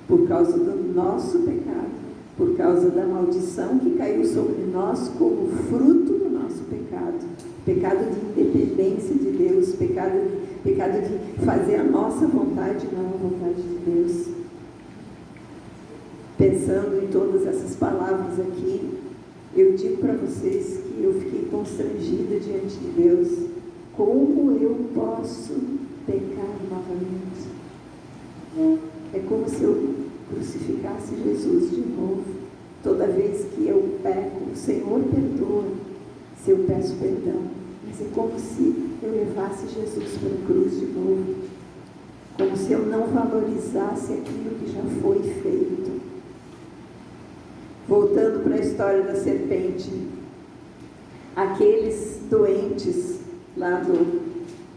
por causa do nosso pecado, por causa da maldição que caiu sobre nós como fruto do nosso pecado, pecado de independência de Deus, pecado de fazer a nossa vontade, não a vontade de Deus. Pensando em todas essas palavras aqui, eu digo para vocês que eu fiquei constrangida diante de Deus. Como eu posso pecar novamente? É como se eu crucificasse Jesus de novo. Toda vez que eu peco, o Senhor perdoa se eu peço perdão. Mas é como se eu levasse Jesus para a cruz de novo. Como se eu não valorizasse aquilo que já foi feito. Voltando para a história da serpente, aqueles doentes lá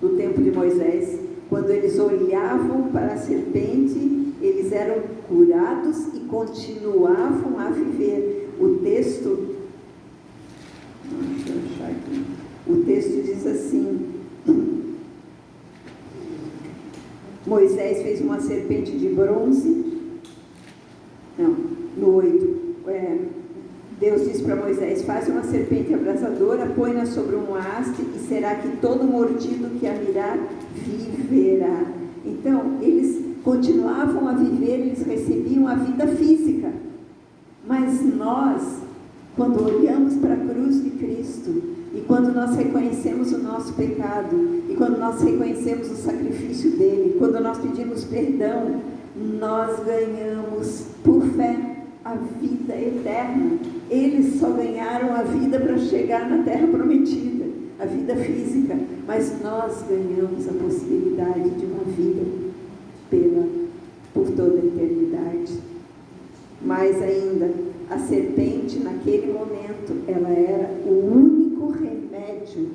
do tempo de Moisés, quando eles olhavam para a serpente, eles eram curados e continuavam a viver. O texto diz assim: Moisés fez uma serpente de bronze. Não, no 8. Deus disse para Moisés: faz uma serpente abrasadora, põe-na sobre um haste, e será que todo mordido que a mirar viverá. Então, eles continuavam a viver, eles recebiam a vida física. Mas nós, quando olhamos para a cruz de Cristo, e quando nós reconhecemos o nosso pecado, e quando nós reconhecemos o sacrifício dele, quando nós pedimos perdão, nós ganhamos por fé a vida eterna. Eles só ganharam a vida para chegar na terra prometida, a vida física, mas nós ganhamos a possibilidade de uma vida por toda a eternidade. Mais ainda, a serpente naquele momento, ela era o único remédio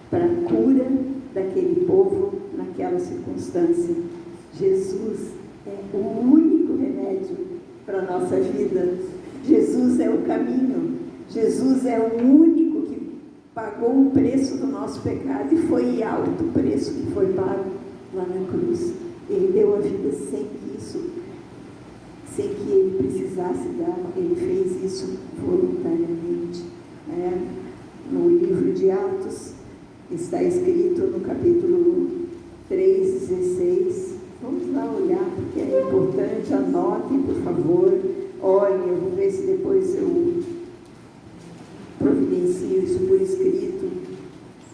para a cura daquele povo naquela circunstância. Jesus é o único remédio para a nossa vida. Jesus é o caminho. Jesus é o único que pagou o preço do nosso pecado, e foi alto o preço que foi pago lá na cruz. Ele deu a vida sem que ele precisasse dar. Ele fez isso voluntariamente. No livro de Atos está escrito no capítulo 3:16. Vamos lá olhar, porque é importante. Anotem, por favor. Olhem, eu vou ver se depois eu providencio isso por escrito,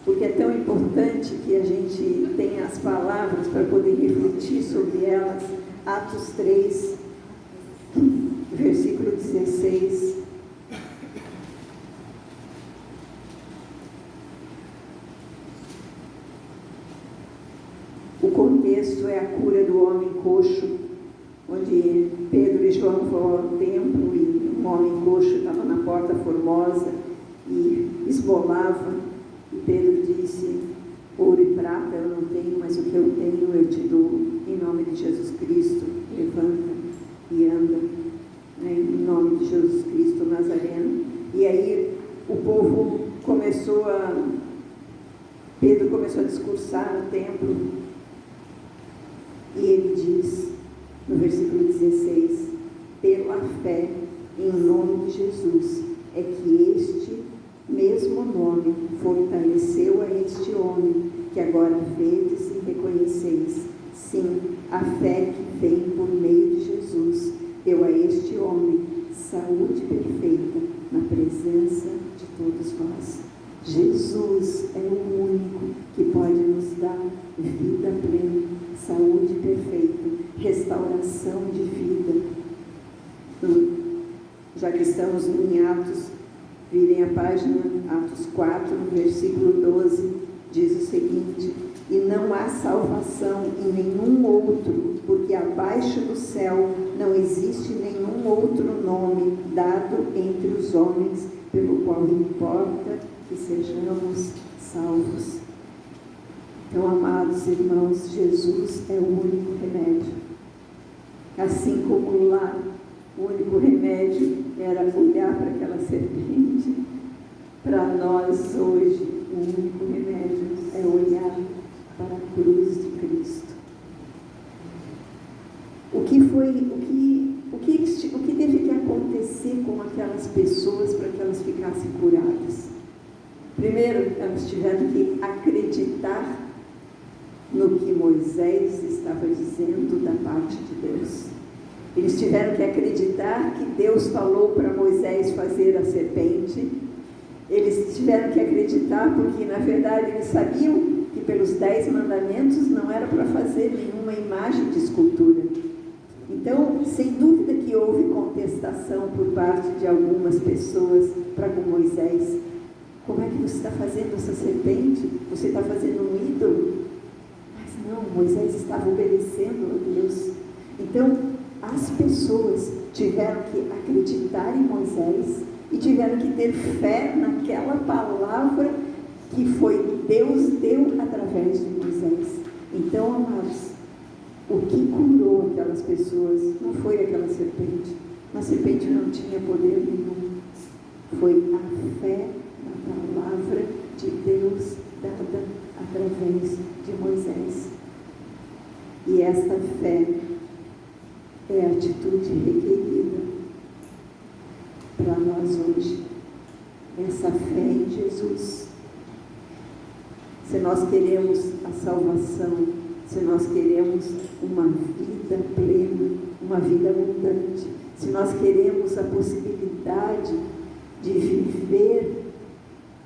porque é tão importante que a gente tenha as palavras para poder refletir sobre elas. Atos 3, versículo 16. O contexto é a cura do homem coxo, onde Pedro e João foram ao templo e um homem coxo estava na porta formosa e esbolava. E Pedro disse: ouro e prata eu não tenho, mas o que eu tenho eu te dou. Em nome de Jesus Cristo, levanta e anda. Em nome nome de Jesus Cristo Nazareno. E aí o povo Pedro começou a discursar no templo, e ele diz, no versículo 16, pela fé em nome de Jesus, é que este mesmo nome fortaleceu a este homem, que agora vedes e reconheceis. Sim, a fé que vem por meio de Jesus deu a este homem saúde perfeita na presença de todos vós. Jesus é o único que pode nos dar vida plena, saúde perfeita, restauração de vida. Já que estamos em Atos, virem a página Atos 4, no versículo 12, diz o seguinte: e não há salvação em nenhum outro, porque abaixo do céu não existe nenhum outro nome dado entre os homens, pelo qual importa que sejamos salvos. Então, amados irmãos, Jesus é o único remédio. Assim como lá, o único remédio era olhar para aquela serpente, para nós hoje, o único remédio é olhar para a cruz de Cristo. O que teve que acontecer com aquelas pessoas para que elas ficassem curadas? Primeiro, elas tiveram que acreditar no que Moisés estava dizendo da parte de Deus. Eles tiveram que acreditar que Deus falou para Moisés fazer a serpente. Eles tiveram que acreditar porque, na verdade, eles sabiam que pelos 10 mandamentos não era para fazer nenhuma imagem de escultura. Então, sem dúvida que houve contestação por parte de algumas pessoas para com Moisés. Como é que você está fazendo essa serpente? Você está fazendo um ídolo? Mas não, Moisés estava obedecendo a Deus. Então, as pessoas tiveram que acreditar em Moisés e tiveram que ter fé naquela palavra que Deus deu através de Moisés. Então, amados, o que curou aquelas pessoas não foi aquela serpente. A serpente não tinha poder nenhum. Foi a fé na palavra de Deus dada através de Moisés. E esta fé é a atitude requerida para nós hoje. Essa fé em Jesus. Se nós queremos a salvação, se nós queremos uma vida plena, uma vida abundante, se nós queremos a possibilidade de viver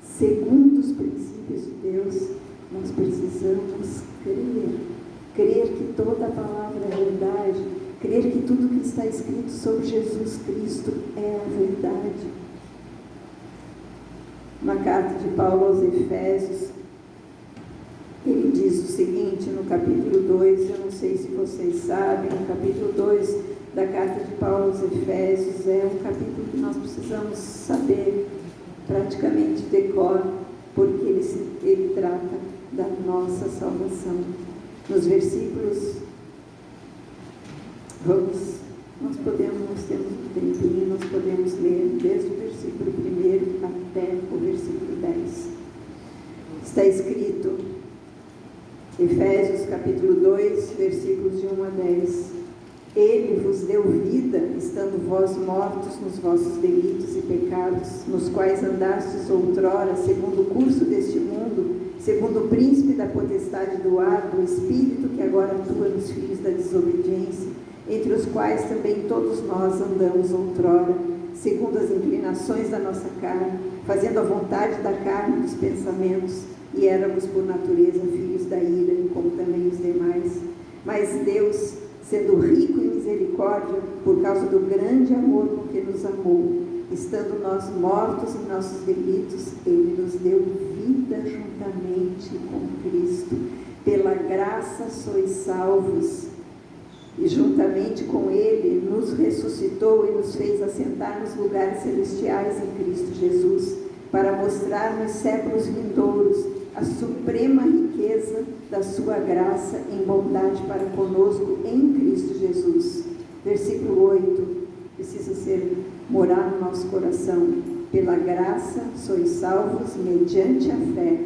segundo os princípios de Deus, nós precisamos crer que toda a palavra é verdade, crer que tudo que está escrito sobre Jesus Cristo é a verdade. Na carta de Paulo aos Efésios, ele diz o seguinte, no capítulo 2, eu não sei se vocês sabem, no capítulo 2 da carta de Paulo aos Efésios, é um capítulo que nós precisamos saber praticamente de cor, porque ele trata da nossa salvação. Nos versículos, nós temos um tempinho, nós podemos ler desde o versículo 1 até o versículo 10. Está escrito, Efésios capítulo 2, versículos de 1 a 10. Ele vos deu vida, estando vós mortos nos vossos delitos e pecados, nos quais andastes outrora, segundo o curso deste mundo, segundo o príncipe da potestade do ar, do espírito que agora atua nos filhos da desobediência, entre os quais também todos nós andamos outrora, segundo as inclinações da nossa carne, fazendo a vontade da carne e dos pensamentos, e éramos por natureza filhos da ira, como também os demais. Mas Deus, sendo rico em misericórdia, por causa do grande amor com que nos amou, estando nós mortos em nossos delitos, Ele nos deu vida juntamente com Cristo. Pela graça sois salvos, e juntamente com Ele nos ressuscitou e nos fez assentar nos lugares celestiais em Cristo Jesus, para mostrar nos séculos vindouros a suprema riqueza da sua graça em bondade para conosco em Cristo Jesus. Versículo 8, precisa ser morar no nosso coração. Pela graça sois salvos mediante a fé.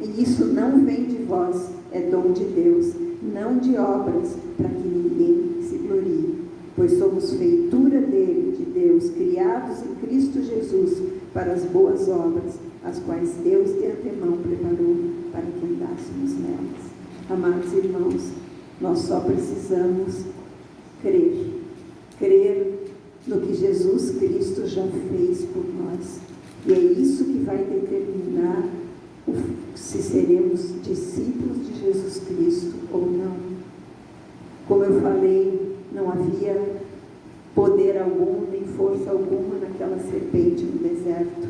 E isso não vem de vós, é dom de Deus, não de obras, para que ninguém se glorie. Pois somos feitura dele, de Deus, criados em Cristo Jesus, para as boas obras, as quais Deus de antemão preparou para que andássemos nelas. Amados irmãos, nós só precisamos crer. Crer no que Jesus Cristo já fez por nós. E é isso que vai determinar se seremos discípulos de Jesus Cristo ou não. Como eu falei, não havia poder algum, nem força alguma naquela serpente no deserto.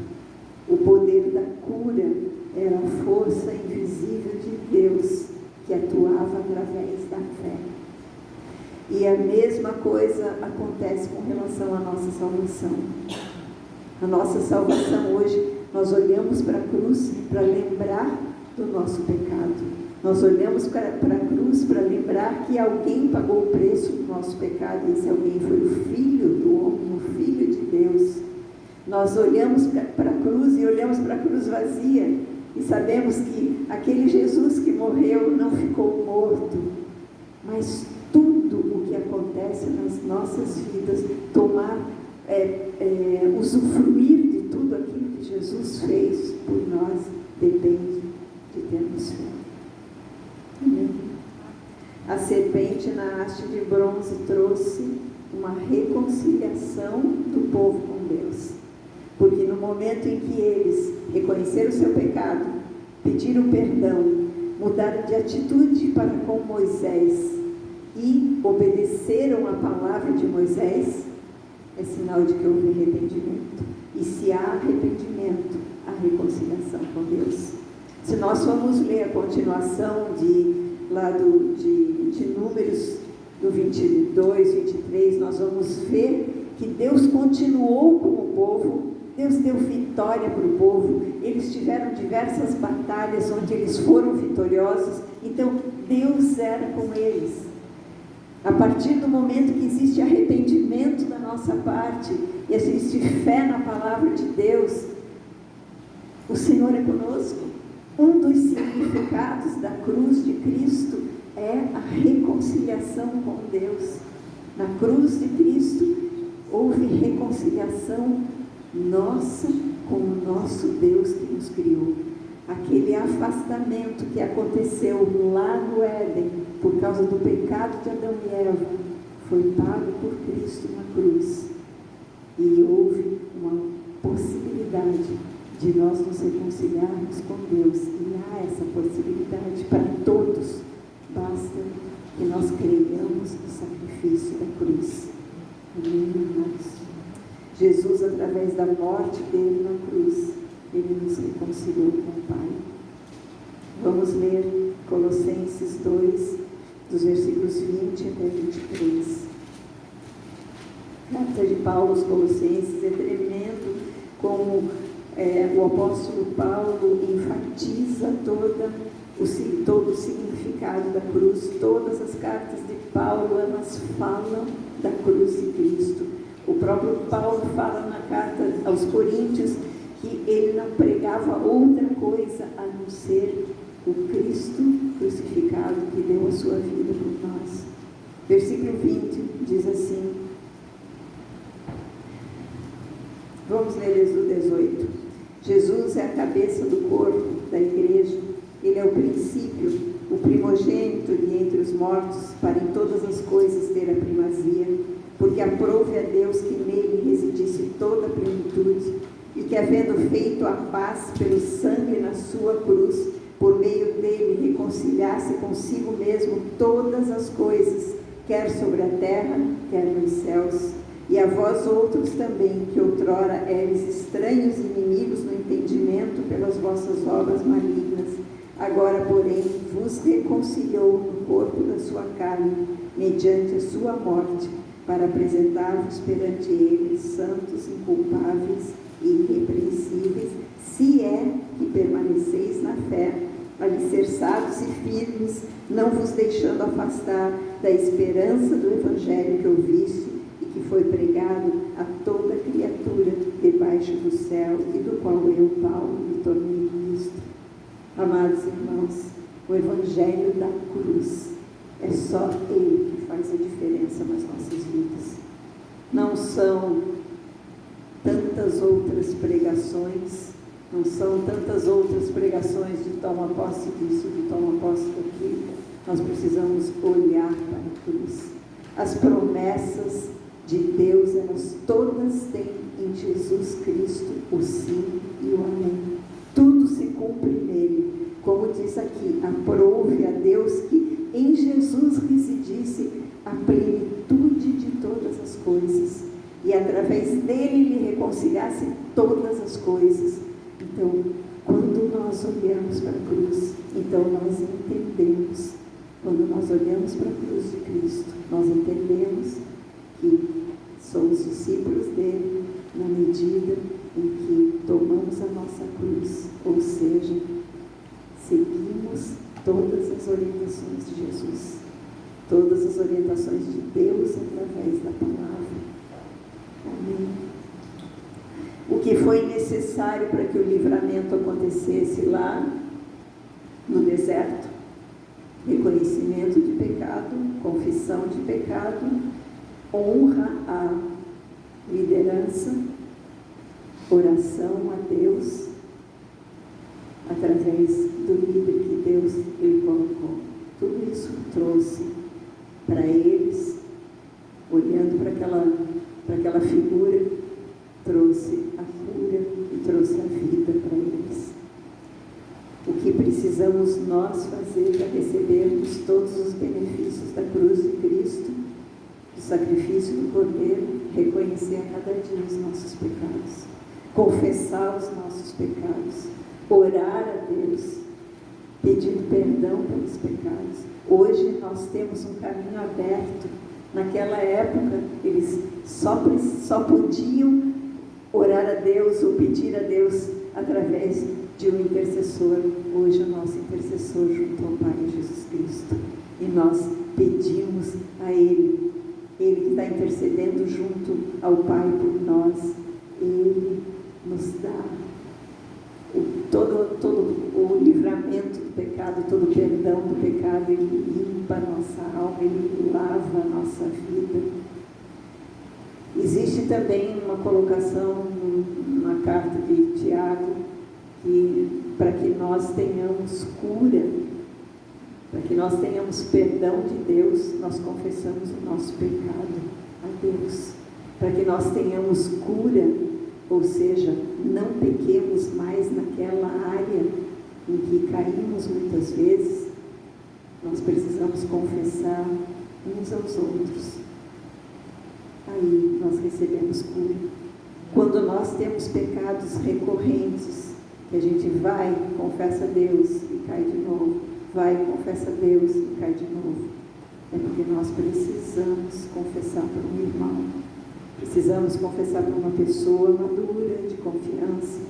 O poder da cura era a força invisível de Deus que atuava através da fé. E a mesma coisa acontece com relação à nossa salvação. A nossa salvação hoje, nós olhamos para a cruz para lembrar do nosso pecado. Nós olhamos para a cruz para lembrar que alguém pagou o preço do nosso pecado, e esse alguém foi o Filho do homem, o Filho de Deus. Nós olhamos para a cruz e olhamos para a cruz vazia e sabemos que aquele Jesus que morreu não ficou morto, mas tudo o que acontece nas nossas vidas, usufruir de tudo aquilo que Jesus fez por nós, depende de termos fé. Amém. A serpente na haste de bronze trouxe uma reconciliação do povo com Deus, porque no momento em que eles reconheceram o seu pecado, pediram perdão, mudaram de atitude para com Moisés e obedeceram a palavra de Moisés, é sinal de que houve arrependimento. E se há arrependimento, há reconciliação com Deus. Se nós formos ler a continuação de Números, do 22, 23, nós vamos ver que Deus continuou com o povo, Deus deu vitória para o povo, eles tiveram diversas batalhas onde eles foram vitoriosos, então Deus era com eles. A partir do momento que existe arrependimento da nossa parte e existe fé na palavra de Deus, o Senhor é conosco. Um dos significados da cruz de Cristo é a reconciliação com Deus. Na cruz de Cristo houve reconciliação nossa com o nosso Deus que nos criou. Aquele afastamento que aconteceu lá no Éden por causa do pecado de Adão e Eva foi pago por Cristo na cruz. E houve uma possibilidade de nós nos reconciliarmos com Deus. E há essa possibilidade para todos. Basta que nós creiamos no sacrifício da cruz. Amém, irmãos? Jesus, através da morte dele na cruz, ele nos reconciliou com o Pai. Vamos ler Colossenses 2, dos versículos 20 até 23. Carta de Paulo aos Colossenses é tremendo como o apóstolo Paulo enfatiza todo o significado da cruz. Todas as cartas de Paulo, elas falam da cruz de Cristo. O próprio Paulo fala na carta aos Coríntios que ele não pregava outra coisa a não ser o Cristo crucificado que deu a sua vida por nós. Versículo 20 diz assim, vamos ler Êxodo 18. Jesus é a cabeça do corpo da igreja, ele é o princípio, o primogênito de entre os mortos, para em todas as coisas ter a primazia, porque aprouve a Deus que nele residisse toda a plenitude, e que havendo feito a paz pelo sangue na sua cruz, por meio dele reconciliasse consigo mesmo todas as coisas, quer sobre a terra, quer nos céus. E a vós outros também, que outrora eres estranhos e inimigos no entendimento pelas vossas obras malignas, agora, porém, vos reconciliou no corpo da sua carne, mediante a sua morte, para apresentar-vos perante ele santos, inculpáveis e irrepreensíveis, se é que permaneceis na fé, alicerçados e firmes, não vos deixando afastar da esperança do evangelho que ouviste e que foi pregado a toda criatura debaixo do céu e do qual eu, Paulo, me tornei ministro. Amados irmãos, o Evangelho da cruz é só Ele que faz a diferença nas nossas vidas. Não são tantas outras pregações, não são tantas outras pregações de toma posse disso, de toma posse daquilo. Nós precisamos olhar para a cruz. As promessas de Deus, elas todas têm em Jesus Cristo o sim e o amém. Tudo se cumpre nele. Como diz aqui, aprove a Deus que em Jesus residisse a plenitude de todas as coisas e através dele lhe reconciliasse todas as coisas. Então, quando nós olhamos para a cruz, então nós entendemos. Quando nós olhamos para a cruz de Cristo, nós entendemos que somos discípulos dele na medida em que tomamos a nossa cruz, ou seja, seguimos todas as orientações de Jesus, todas as orientações de Deus através da palavra. Amém. O que foi necessário para que o livramento acontecesse lá no deserto? Reconhecimento de pecado, confissão de pecado, honra à liderança, oração a Deus, através do líder que Deus lhe colocou. Tudo isso trouxe para eles, olhando para aquela figura, trouxe a cura e trouxe a vida para eles. O que precisamos nós fazer para recebermos todos os benefícios da cruz de Cristo, do sacrifício do Cordeiro? Reconhecer a cada dia os nossos pecados, confessar os nossos pecados, orar a Deus, pedindo perdão pelos pecados. Hoje nós temos um caminho aberto. Naquela época, eles só podiam orar a Deus ou pedir a Deus através de um intercessor. Hoje o nosso intercessor junto ao Pai é Jesus Cristo. E nós pedimos a Ele, Ele que está intercedendo junto ao Pai por nós. Ele nos dá todo o livramento do pecado, todo o perdão do pecado. Ele limpa a nossa alma, Ele lava a nossa vida. Existe também uma colocação na carta de Tiago, que para que nós tenhamos cura, para que nós tenhamos perdão de Deus, nós confessamos o nosso pecado a Deus. Para que nós tenhamos cura, ou seja, não pequemos mais naquela área em que caímos muitas vezes, nós precisamos confessar uns aos outros. Aí nós recebemos cura. Quando nós temos pecados recorrentes, que a gente vai, confessa a Deus e cai de novo, vai, confessa a Deus e cai de novo, é porque nós precisamos confessar para um irmão, precisamos confessar para uma pessoa madura, de confiança,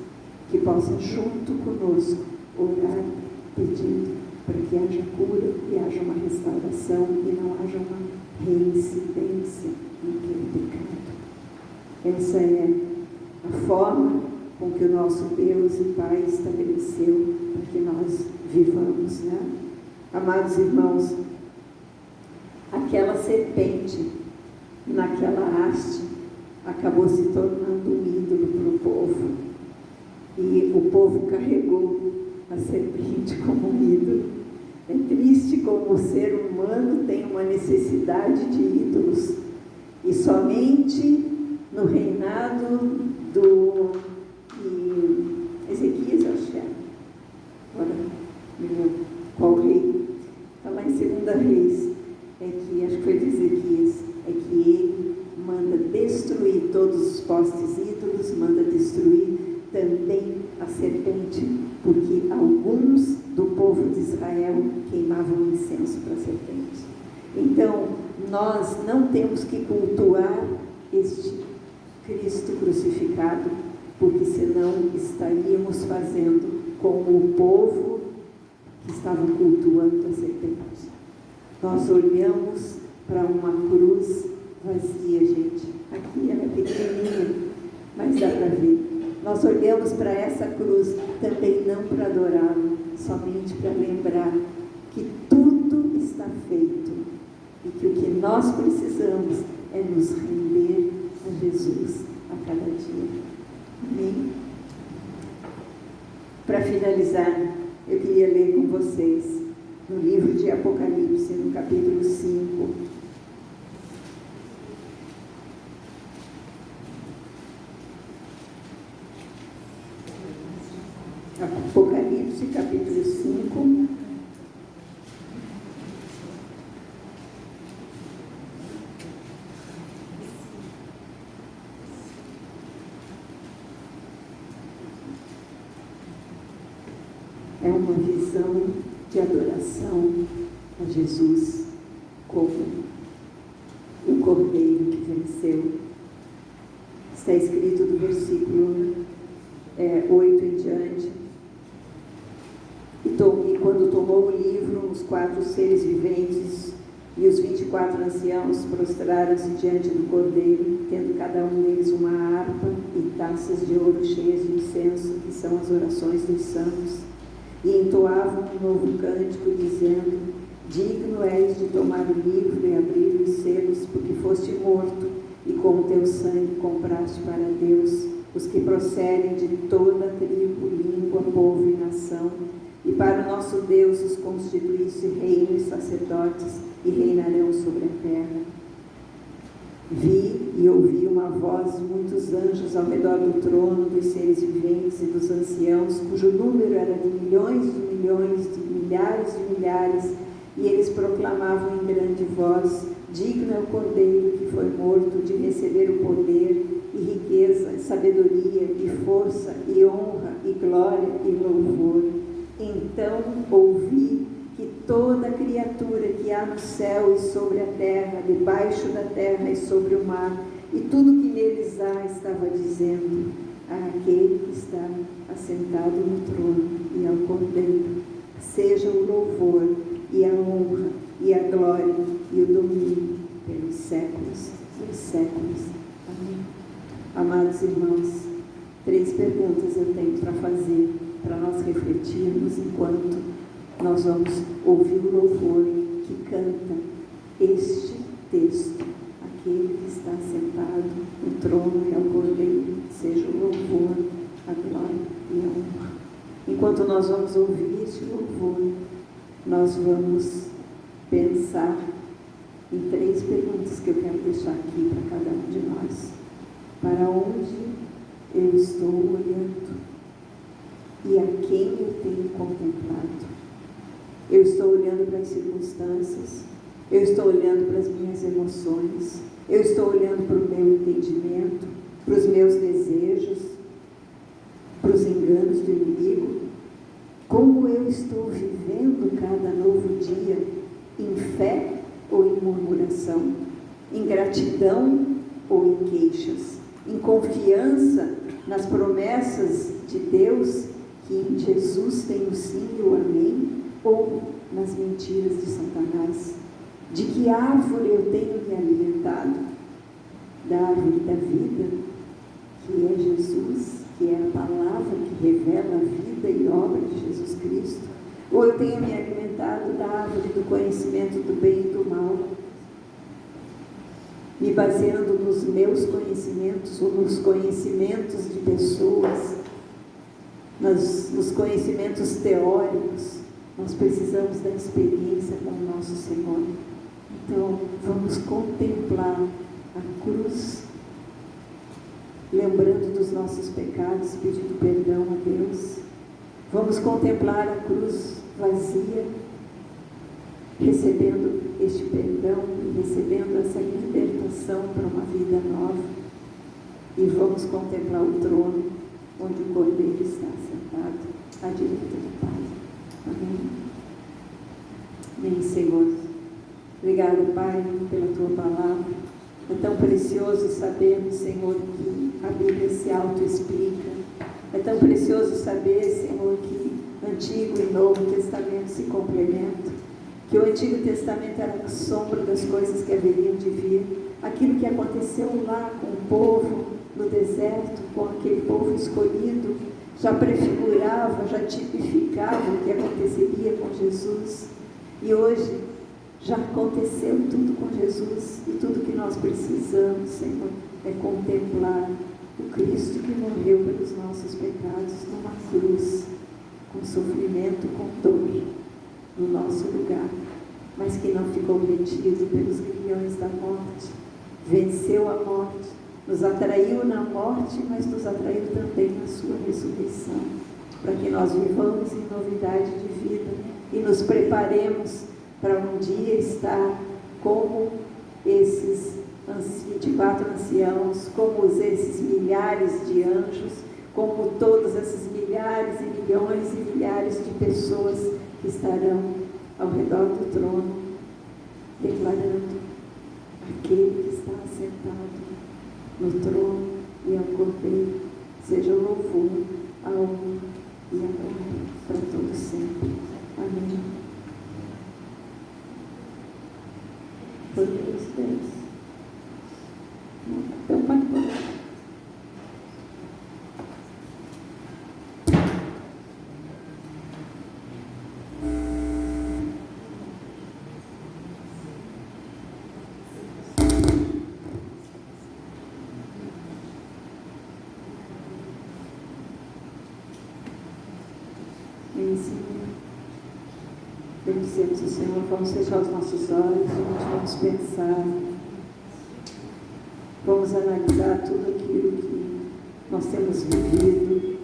que possa junto conosco orar, pedindo para que haja cura e haja uma restauração e não haja uma reincidência naquele pecado. Essa é a forma com que o nosso Deus e Pai estabeleceu para que nós vivamos, né? Amados irmãos, aquela serpente naquela haste acabou se tornando um ídolo para o povo, e o povo carregou a serpente como um ídolo. É triste como o ser humano tem uma necessidade de ídolos, e somente no reinado do Ezequias, acho que é, agora qual rei? Está lá em 2 Reis, é que, acho que foi de Ezequias, é que ele manda destruir todos os postes ídolos, manda destruir também a serpente, porque alguns do povo de Israel queimavam incenso para a serpente. Então, nós não temos que cultuar este Cristo crucificado, porque senão estaríamos fazendo como o povo que estava cultuando a serpente. Nós olhamos para uma cruz vazia, gente. Aqui ela é pequenininha, mas dá para ver. Nós olhamos para essa cruz também não para adorá-lo, somente para lembrar que tudo está feito e que o que nós precisamos é nos render a Jesus a cada dia. Amém? Para finalizar, eu queria ler com vocês no livro de Apocalipse, no capítulo 5. Apocalipse, capítulo 5. É uma visão de adoração a Jesus como o Cordeiro que venceu. Está escrito do versículo 8 em diante. E quando tomou o livro, os 4 seres viventes e os 24 anciãos prostraram-se diante do Cordeiro, tendo cada um deles uma harpa e taças de ouro cheias de incenso, que são as orações dos santos. E entoavam um novo cântico, dizendo: digno és de tomar o livro e abrir os selos, porque foste morto, e com o teu sangue compraste para Deus os que procedem de toda tribo, língua, povo e nação, e para o nosso Deus os constituíste reino e sacerdotes, e reinarão sobre a terra. Vi e ouvi uma voz de muitos anjos ao redor do trono, dos seres viventes e dos anciãos, cujo número era de milhões de milhões, de milhares de milhares, e eles proclamavam em grande voz: digno é o Cordeiro que foi morto de receber o poder e riqueza, e sabedoria e força e honra e glória e louvor. Então ouvi que toda criatura que há no céu e sobre a terra, debaixo da terra e sobre o mar, e tudo que neles há, estava dizendo: àquele que está assentado no trono e ao Cordeiro, seja o louvor e a honra e a glória e o domínio pelos séculos dos séculos. Amém. Amados irmãos, 3 perguntas eu tenho para fazer, para nós refletirmos enquanto nós vamos ouvir o louvor que canta este texto: aquele que está sentado no trono e ao Cordeiro, seja o louvor, a glória e a honra. Enquanto nós vamos ouvir este louvor, nós vamos pensar em 3 perguntas que eu quero deixar aqui para cada um de nós. Para onde eu estou olhando? E a quem eu tenho contemplado? Eu estou olhando para as circunstâncias, eu estou olhando para as minhas emoções, eu estou olhando para o meu entendimento, para os meus desejos, para os enganos do inimigo. Como eu estou vivendo cada novo dia? Em fé ou em murmuração? Em gratidão ou em queixas? Em confiança nas promessas de Deus, que em Jesus tem o sim e o amém, ou nas mentiras de Satanás? De que árvore eu tenho me alimentado? Da árvore da vida, que é Jesus, que é a palavra que revela a vida e obra de Jesus Cristo? Ou eu tenho me alimentado da árvore do conhecimento do bem e do mal, me baseando nos meus conhecimentos ou nos conhecimentos de pessoas, nos conhecimentos teóricos? Nós precisamos da experiência com o nosso Senhor. Então, vamos contemplar a cruz, lembrando dos nossos pecados, pedindo perdão a Deus. Vamos contemplar a cruz vazia, recebendo este perdão e recebendo essa libertação para uma vida nova. E vamos contemplar o trono, onde o Cordeiro está sentado à direita do Pai. Amém. Amém, Senhor. Obrigado, Pai, pela Tua palavra. É tão precioso sabermos, Senhor, que a Bíblia se auto-explica. É tão precioso saber, Senhor, que Antigo e Novo Testamento se complementam. Que o Antigo Testamento era a sombra das coisas que haveriam de vir. Aquilo que aconteceu lá com o povo no deserto, com aquele povo escolhido, já prefigurava, já tipificava o que aconteceria com Jesus. E hoje já aconteceu tudo com Jesus, e tudo que nós precisamos, Senhor, é contemplar o Cristo que morreu pelos nossos pecados numa cruz, com sofrimento, com dor, no nosso lugar, mas que não ficou retido pelos grilhões da morte, venceu a morte, nos atraiu na morte, mas nos atraiu também na sua ressurreição, para que nós vivamos em novidade de vida e nos preparemos para um dia estar como esses 24 anciãos, como esses milhares de anjos, como todos esses milhares e milhares de pessoas que estarão ao redor do trono, declarando: aquele que está assentado no trono e ao Cordeiro, seja o louvor, a honra e a glória para todos sempre. Amém. Por Deus. Então, pode colocar. Bendizemos o Senhor, vamos fechar os nossos olhos, vamos pensar, vamos analisar tudo aquilo que nós temos vivido.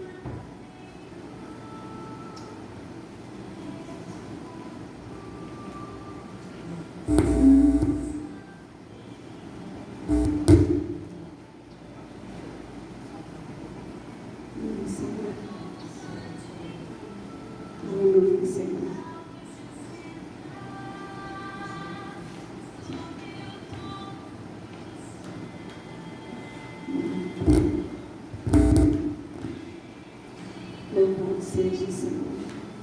Louvado seja, Senhor,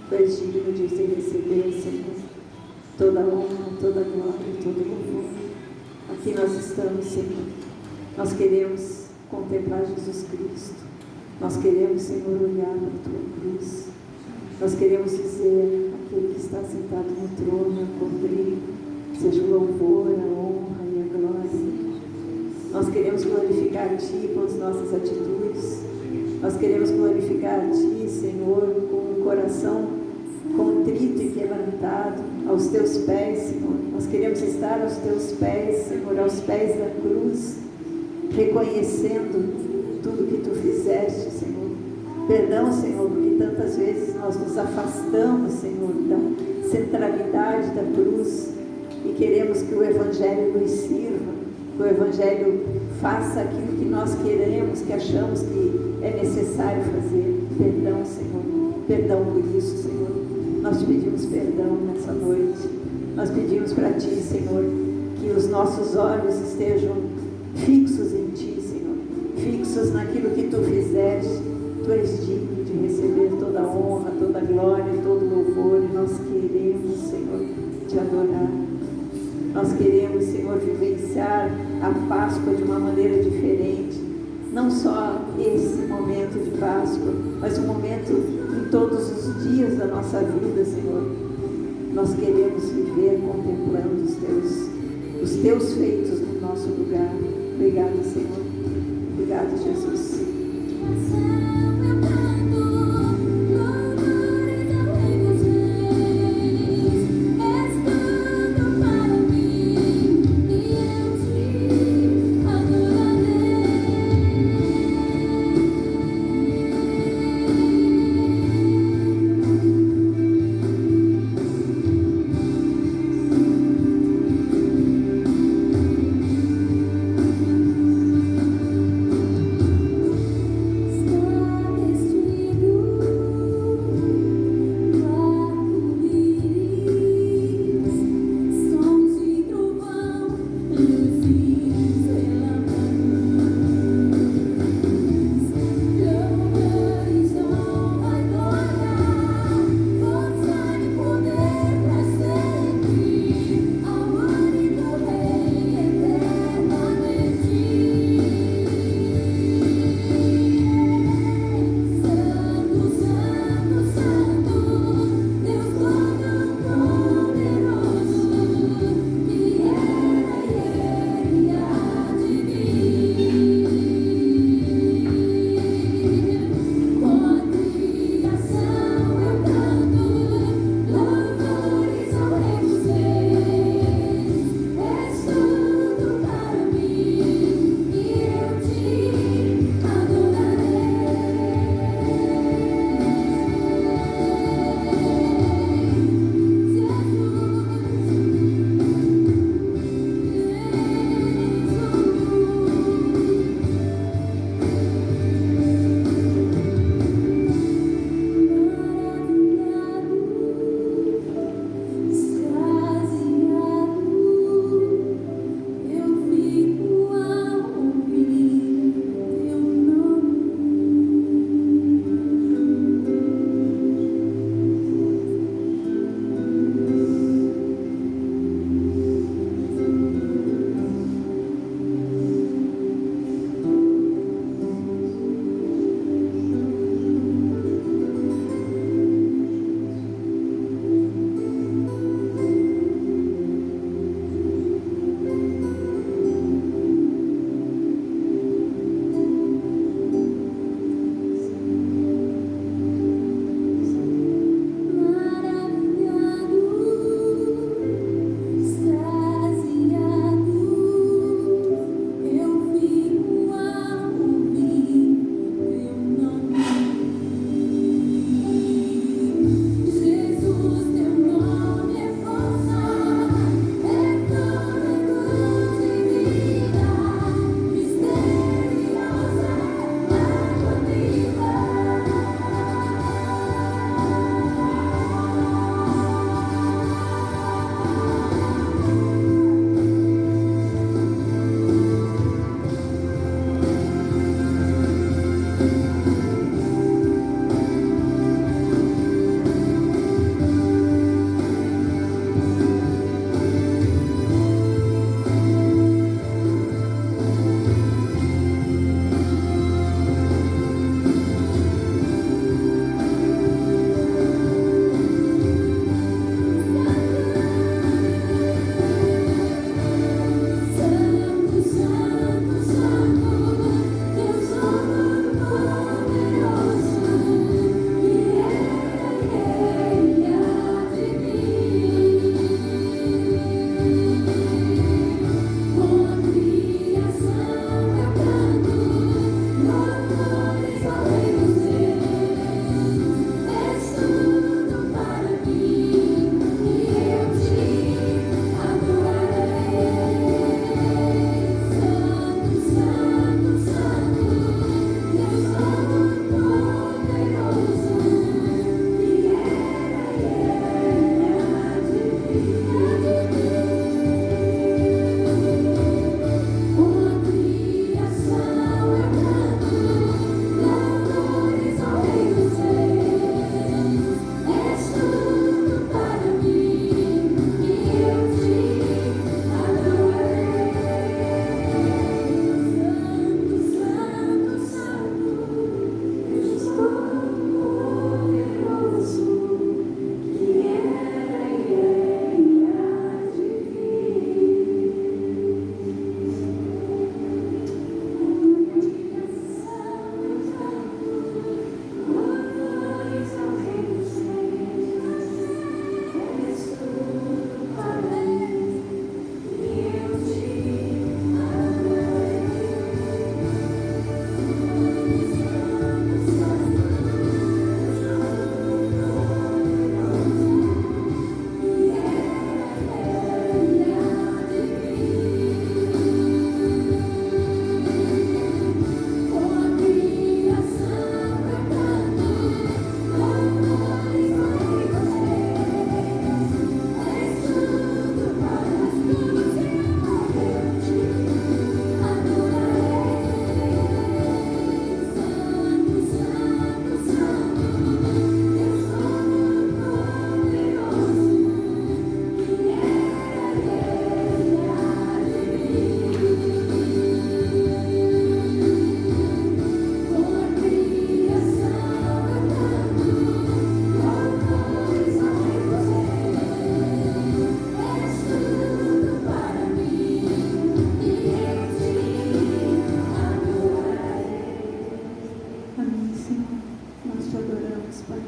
tu és digno de se receber, Senhor, toda honra, toda glória, todo louvor. Aqui nós estamos, Senhor, nós queremos contemplar Jesus Cristo, nós queremos, Senhor, olhar para a tua cruz, nós queremos dizer: aquele que está sentado no trono, é o Cordeiro, seja o louvor, a honra e a glória. Nós queremos glorificar a Ti com as nossas atitudes. Nós queremos glorificar a Ti, Senhor, com o coração contrito e quebrantado aos Teus pés, Senhor. Nós queremos estar aos Teus pés, Senhor, aos pés da cruz, reconhecendo tudo que Tu fizeste, Senhor. Perdão, Senhor, porque tantas vezes nós nos afastamos, Senhor, da centralidade da cruz e queremos que o Evangelho nos sirva, que o Evangelho faça aquilo que nós queremos, que achamos que é necessário fazer. Perdão, Senhor, perdão por isso, Senhor. Nós te pedimos perdão nessa noite. Nós pedimos para Ti, Senhor, que os nossos olhos estejam fixos em Ti, Senhor, fixos naquilo que Tu fizeste. Tu és digno de receber toda a honra, toda a glória, todo o louvor, e nós queremos, Senhor, Te adorar. Nós queremos, Senhor, vivenciar a Páscoa de uma maneira diferente. Não só esse momento de Páscoa, mas um momento em todos os dias da nossa vida, Senhor. Nós queremos viver contemplando os Teus feitos no nosso lugar. Obrigada, Senhor. Obrigado, Jesus. Stop. nós, Pai.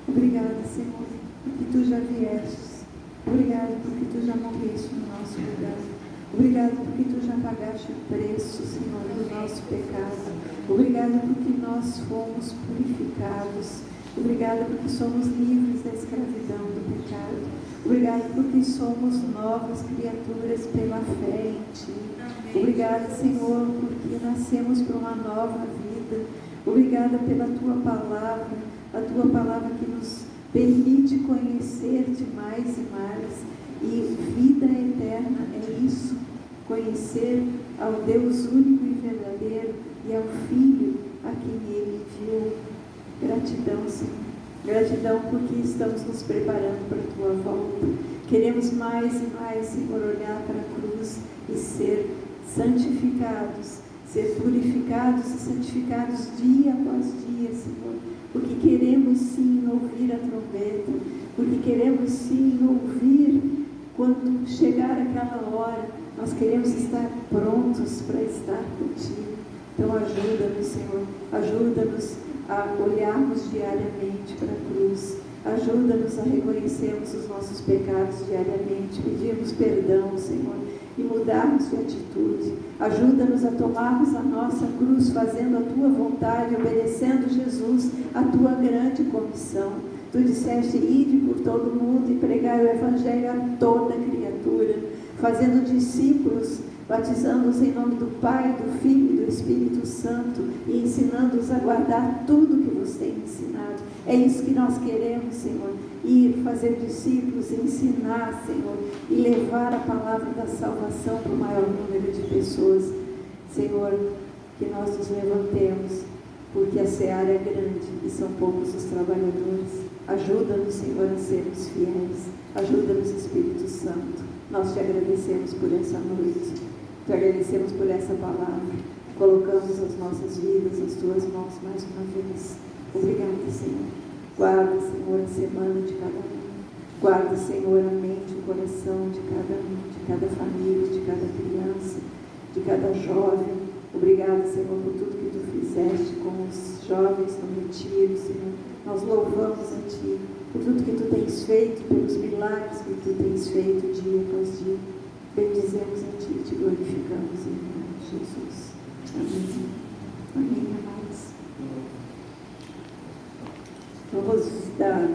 Obrigada, Senhor, porque Tu já viestes. Obrigada porque Tu já morreste no nosso lugar. Obrigada porque Tu já pagaste o preço, Senhor, do nosso pecado. Obrigada porque nós fomos purificados. Obrigada porque somos livres da escravidão do pecado. Obrigada porque somos novas criaturas pela fé em Ti. Obrigada, Senhor, porque nascemos para uma nova vida. Obrigada pela Tua palavra, a Tua palavra que nos permite conhecer-te mais e mais. E vida eterna é isso, conhecer ao Deus único e verdadeiro e ao Filho a quem Ele enviou. Gratidão, Senhor. Gratidão porque estamos nos preparando para a Tua volta. Queremos mais e mais, Senhor, olhar para a cruz e ser santificados, ser purificados e santificados dia após dia, Senhor. Porque queremos sim ouvir a trombeta, porque queremos sim ouvir quando chegar aquela hora. Nós queremos estar prontos para estar contigo. Então ajuda-nos, Senhor, ajuda-nos a olharmos diariamente para a cruz, ajuda-nos a reconhecermos os nossos pecados diariamente, pedirmos perdão, Senhor, e mudarmos de atitude. Ajuda-nos a tomarmos a nossa cruz, fazendo a Tua vontade, obedecendo, Jesus, a Tua grande comissão. Tu disseste: ide por todo mundo e pregai o Evangelho a toda criatura, fazendo discípulos, batizando-os em nome do Pai, do Filho e do Espírito Santo e ensinando-os a guardar tudo que vos tem ensinado. É isso que nós queremos, Senhor, ir fazer discípulos, ensinar, Senhor, e levar a palavra da salvação para o maior número de pessoas. Senhor, que nós nos levantemos, porque a seara é grande e são poucos os trabalhadores. Ajuda-nos, Senhor, a sermos fiéis. Ajuda-nos, Espírito Santo. Nós te agradecemos por essa noite. Te agradecemos por essa palavra. Colocamos as nossas vidas nas Tuas mãos mais uma vez. Obrigada, Senhor. Guarda, Senhor, a semana de cada um. Guarda, Senhor, a mente, o coração de cada um, de cada família, de cada criança, de cada jovem. Obrigada, Senhor, por tudo que Tu fizeste com os jovens no retiro, Senhor. Nós louvamos a Ti por tudo que Tu tens feito, pelos milagres que Tu tens feito dia após dia. Bendizemos a Ti e Te glorificamos em nome de Jesus. Amém. Amém, amados. Vamos dar